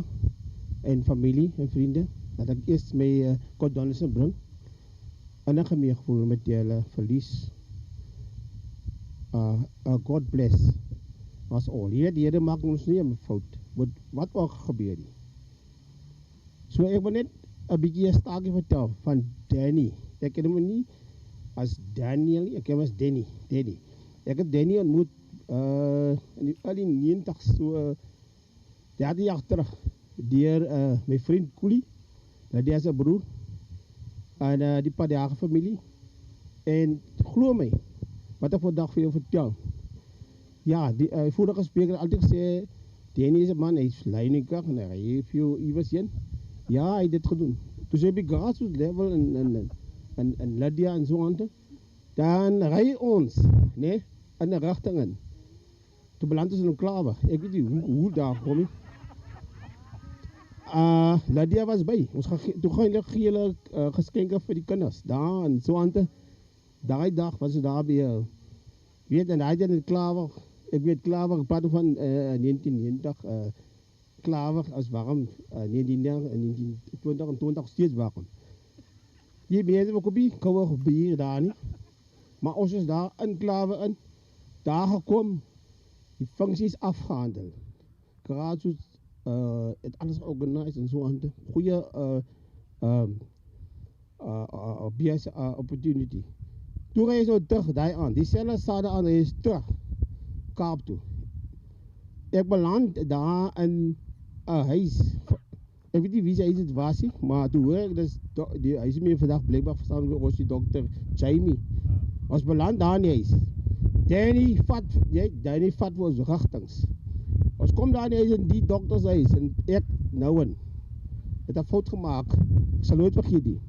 en familie en vriende, dat ek eers my condolences bring. Enige meegevoel met julle verlies. God bless us all. Jy weet, die Here maak ons nie 'n fout, wat ook gebeur nie. So ek wil net 'n bietjie 'n staakie vertel van Danny. Ek ken hom nie as Daniel, ek ken hom as Danny. Ek het Danny ontmoet in die early 90's, so 30 jaar terug, deur my vriend Koelie, dat is een broer, en die Padjage familie, en glo my, wat ek vandag vir jou vertel, ja, die vorige spreker altyd gesê, Danny is een man, hy is leiningkag, en hy heeft jou iewers heen, ja, hy het dit gedoen, toen sy op die grassroots level in Lydia en so aan, dan ry ons, nee, in die richting in, toen beland ons in een klaver. Ik weet niet hoe daar kom ik. Lydia was bij. Toen gaan we gele geschenken voor die kinders. Daar en zo aan te. Die dag was ze daar bij. Weet, en hij deed een klaver. Ik weet klaver, ik praat van 1990. Klaver als warm. 1920 en 20 steeds warm. Je bent een kopie, kan we bier daar niet. Maar ons is daar een klaver in. Daar gekomen. Die functies afgehandeld. Gratis, het alles georganiseerd en zo aan de goede BS opportunity. Toen ga je zo terug daar aan. Diezelfde staat aan, hij is terug. Kaap toe. Ik beland daar in een huis. Ik weet niet wie zij het was, maar toen hoor ik dus, hij is meer vandaag blijkbaar verstaan we ons die dokter Jamie. Als beland daar in huis. Danny vat voor ons richtings. Ons kom daar in die doktershuis en ek nou in. Het een fout gemaakt. Ik zal nooit vergeten die.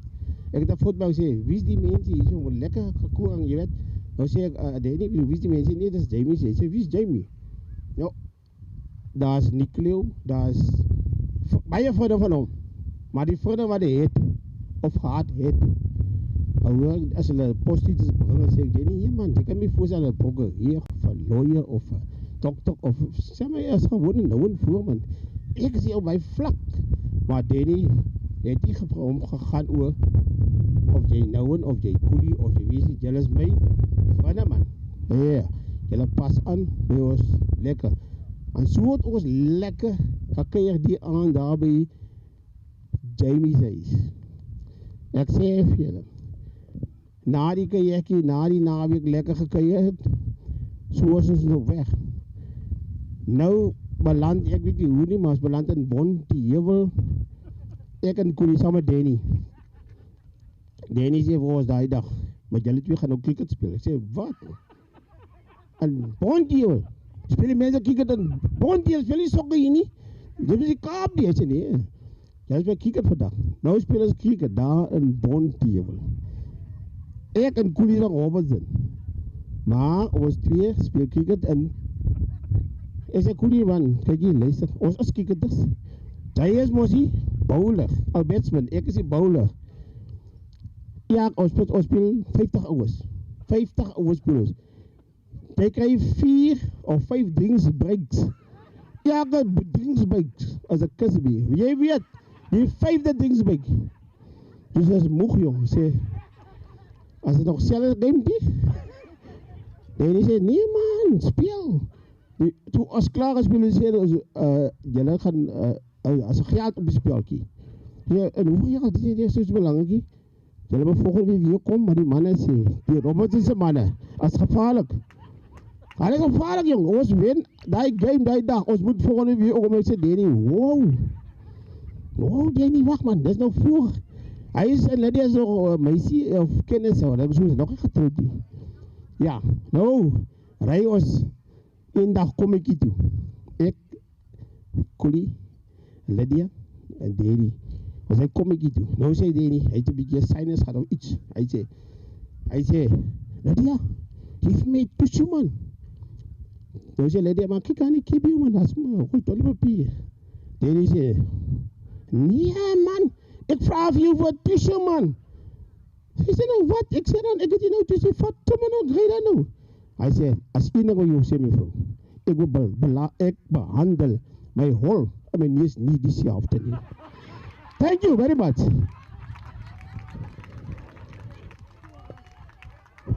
Ik heb een fout gemaakt en wie is die mensen hier zo lekker gekoren, je weet. Nou zeg ik, Danny, wie is die mensen? Nee, dat is Jamie. Ze zei, wie is Jamie? Nou,
daar's nucleo, daar's baie vriende van hom. Maar die vriende wat hy het, of gehad het, hoor, as hulle postiets bring, sê ek, nee man, jy kan my voorstel, hulle brokke hier, van lawyer, of dokter, of sê my, as gewoon een nou en voor, man. Ek is hier op my vlak, maar Danny het nie om gegaan oor, of jy nou en, of jy koelie, of jy wees nie, jy is my vriende, man. Ja, jy pas aan, by ons lekker. En so het ons lekker gekeier die aan daar by Jamie's huis. Ek sê vir julle, na die kajakkie, na die naweek lekker gekeier het, so is ons nog weg. Nou beland, ek weet nie hoe nie, maar ons beland in Bond, die heuwel, ek en Koelie saam met Danny. Danny sê vir ons die dag, maar julle twee gaan nou cricket speel. Ek sê, wat? En Bond die heuwel, speel die mense cricket in Bond die heuwel, speel die sokke hier nie? Dit is die Kaap nie, ek sê nie. Jy speel cricket vandag. Nou speel ons cricket daar in Bond die heuwel. Ek en Koelie van Robertson. Maar ons twee speel cricket in. Ek sê Koelie man, kyk hier, luister, ons is cricketers. Jy is mos die bowler, ou batsman, ek is die bowler. Ja, ons speel 50 ouers. 50 ouers speel ons. Jy krijg 4 of 5 drinks breaks. Ja, drinks breaks, as een kusbie. Jy weet, die 5de drinks break. Dus dat is moeg, jong. Sê, as het nog zelf neemt die. En die sê, nee man, speel. Toe as klaar is, spelen sê, julle gaan, as geld op die spelkie. Ja, en hoeveel geld is dit so belangrijk? Julle moet volgende week weer kom, maar die mannen sê, die Robertsonse mannen, as gevaarlijk. Hij is gevaarlijk, jong. Ons win, die game, die dag. Ons moet volgende week ook om sê, Danny, wow. Wow, Danny, wacht man, dat is nog vroeg. Hij is, en Lydia is nog meisie, of kennis, dat is nog niet getrouwd. Ja, nou, rij ons, een dag kom ik hier toe. Ik, Koelie, Lydia en Danny. Dus hij kom ik hier toe. Nou zei Danny, hij heeft een beetje sinus gehad of iets. Hij zei, Lydia, geef mij tissue man. Nou zei Lydia, maar kijk aan die kibie man, dat is mijn goed toiletpapier. Danny zei, nee man, ik vraag je voor tissue man. Hij zei nou wat? Ik zei dan, ik heb je nou tissue, vat me nou, ga je dan nou? Hij zei, als je nou je zei mevrouw, ik behandel mijn hol en mijn neus niet diezelfde niet. Thank you very much.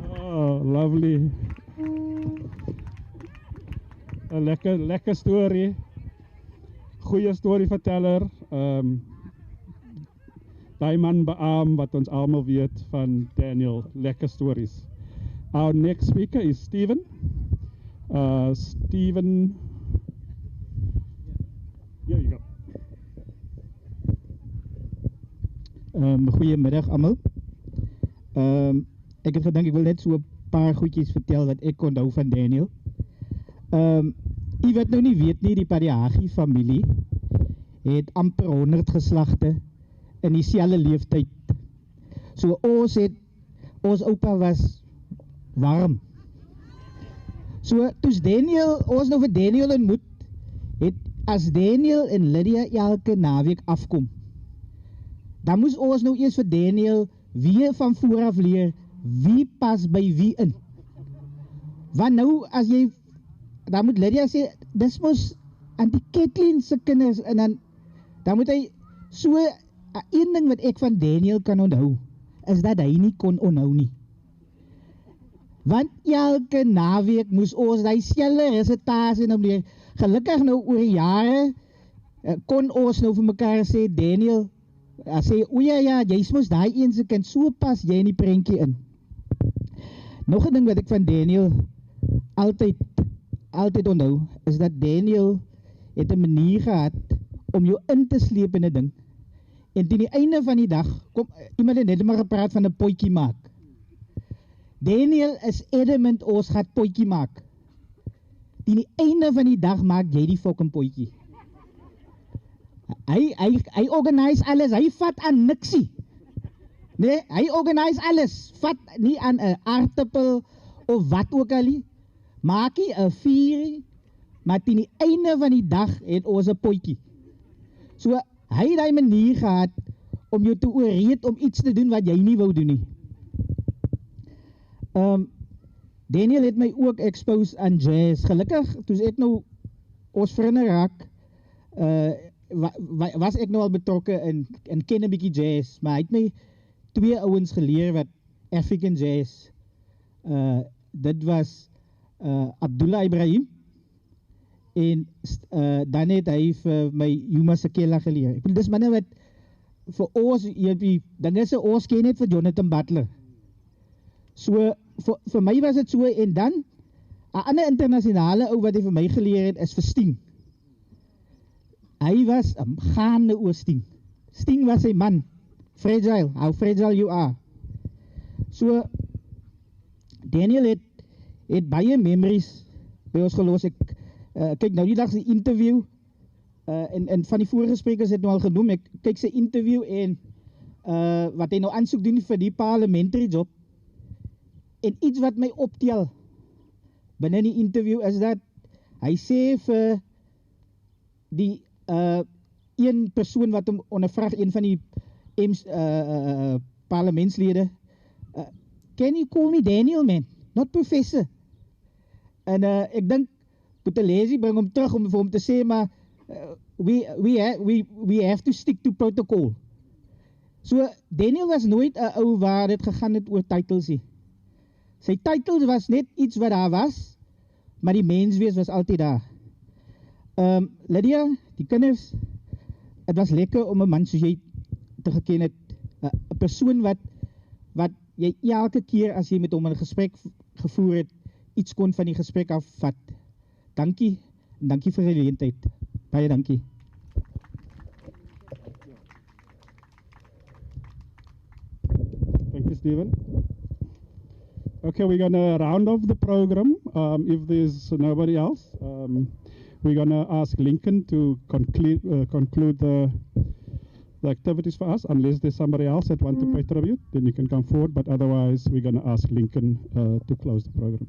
Oh, lovely. Een lekker story. Goeie storyverteller. Die man beaam wat ons allemaal weet van Daniel. Lekker stories. Our next speaker is Steven. Steven. Here you go.
Goedemiddag allemaal. Ik heb gedacht, ik wil net zo een paar goedjes vertellen wat ik onthou van Daniel. U wat nou niet weet nie, die Pariagi familie het amper 100 geslachten in diezelfde leeftijd. So ons opa was warm. So toes Daniel, ons nou vir Daniel ontmoet, het as Daniel en Lydia elke naweek afkom, dan moes ons nou eers vir Daniel weer van vooraf leer, wie pas by wie in. Want nou, as jy, dan moet Lydia sê, dis mos aan die Kathleen se kinders, en dan moet hy, so, een ding wat ek van Daniel kan onthou, is dat hy nie kon onthou nie. Want elke naweek moes ons die selfe resitasie nou leer. Gelukkig nou oor die jare, kon ons nou vir mekaar sê, Daniel, sê, o ja, jy mos daai een se kind, so pas jy in die prentjie in. Nog 'n ding wat ek van Daniel altyd onthou, is dat Daniel het 'n manier gehad om jou in te sleep in 'n ding. En teen die einde van die dag, kom iemand het net maar gepraat van 'n potjie maak. Daniel is adamant, ons gaan potjie maak. Teen die einde van die dag maak jy die fucking potjie. Hy organise alles, hy vat aan niksie. Nee, hy organise alles, vat nie aan 'n aardappel of wat ook al nie. Maak hy 'n vuur, maar teen die einde van die dag het ons 'n potjie. So hy het daai manier gehad om jou te ooreed om iets te doen wat jy nie wou doen nie. Daniel het my ook expose aan jazz. Gelukkig, toe ek nou ons vriende raak, was ek nou al betrokke in ken 'n bietjie jazz, maar hy het my 2 ouens geleer wat African jazz. Dit was Abdullah Ibrahim en dan het hy vir my Yuma Sekela geleer. Ek bedoel, dis manne wat vir ons, dinge se ons ken net vir Jonathan Butler. So, vir my was dit so, en dan, 'n ander internasionale ou wat hy vir my geleer het, is vir Sting. Hy was 'n gaande oor Sting. Sting was sy man. Fragile, how fragile you are. So, Daniel het baie memories by ons gelos. Kyk, nou die dag sy interview, en van die vorige sprekers het nou al genoem, ek kyk sy interview en wat hy nou aansoek doen vir die parliamentary job, en iets wat my optel binne die interview is dat hy sê vir die een persoon wat hom ondervraag, een van die parlementslede, can you call me Daniel, man, not professor? En ek dink Buthelezi bring hom terug om vir hom te sê, maar we have to stick to protocol. So Daniel was nooit 'n ou waar dit gegaan het oor titels nie. Sy titels was net iets wat daar was, maar die menswees was altyd daar. Lydia, die kinders, het was lekker om 'n man soos jy te geken het, 'n persoon wat jy elke keer as jy met hom 'n gesprek gevoer het, iets kon van die gesprek afvat. Dankie, en dankie vir die geleentheid. Baie dankie.
Thank you, Stephen. Okay, we're going to round off the program. If there's nobody else, we're going to ask Lincoln to conclude the activities for us. Unless there's somebody else that wants to pay tribute, then you can come forward. But otherwise, we're going to ask Lincoln to close the program.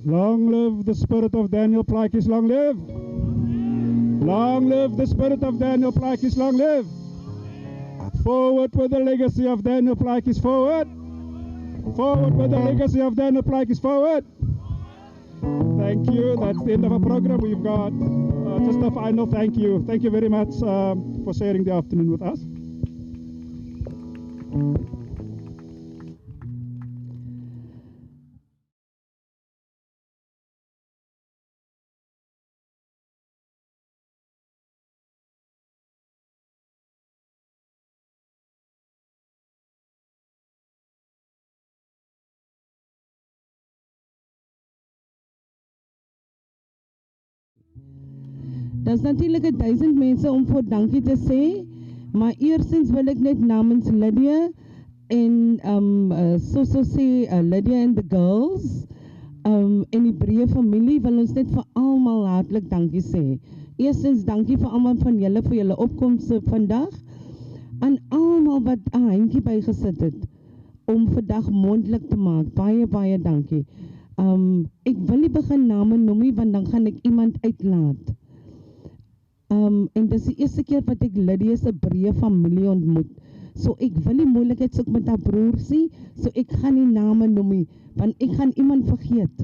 Long live the spirit of Daniel Plaatjes, long live. Long live the spirit of Daniel Plaatjes, long live. Forward with the legacy of Daniel Plaatjes, forward. Forward with the legacy of Daniel Plaatjes, forward. Thank you. That's the end of our program. We've got just a final thank you. Thank you very much for sharing the afternoon with us.
Dat is natuurlijk 1000 mensen om voor dankie te zeggen. Maar eerstens wil ik net namens Lydia en so sê Lydia and the girls en die breë familie wil ons net vir almal hartlik dankie sê. Eerstens dankie vir almal van julle vir julle opkomste vandag. Aan almal wat 'n handjie bygesit het om vandag mondelik te maak. Baie baie dankie. Ek wil nie begin name noem nie want dan gaan ek iemand uitlaat. En dis die eerste keer wat ek Lydia se breë familie ontmoet. So ek wil nie moeilikheid soek met haar broers nie, so ek gaan nie name noem nie, want ek gaan iemand vergeet.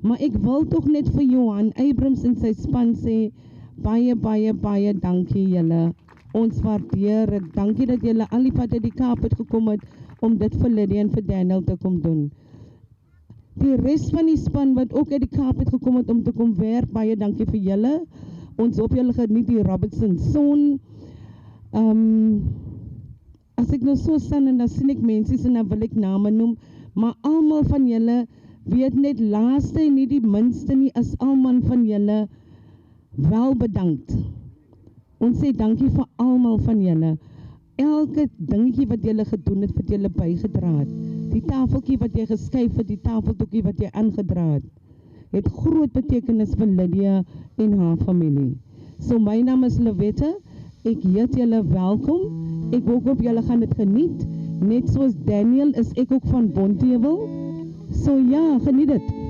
Maar ek wil tog net vir Johan Abrams en sy span sê, baie, baie, baie dankie julle. Ons waardeer dit. Dankie dat julle al die pad uit die Kaap het gekom het om dit vir Lydia en vir Daniel te kom doen. Die res van die span wat ook uit die Kaap het gekom het om te kom werk, baie dankie vir julle. Ons hoop julle geniet die Robertson son. As ek nou so staan en dan sien ek mense en dan wil ek name noem, maar almal van julle weet net laaste en nie die minste nie, as almal van julle wel bedankt. Ons sê dankie vir almal van julle. Elke dingetjie wat julle gedoen het, wat julle bygedra het. Die tafeltjie wat jy geskuif het, die tafeldoekie wat jy aangedra het groot betekenis vir Lydia en haar familie. So my naam is Lewette. Ek heet julle welkom. Ek hoop julle gaan dit geniet. Net soos Daniel is ek ook van Bonteheuwel. So ja, geniet dit.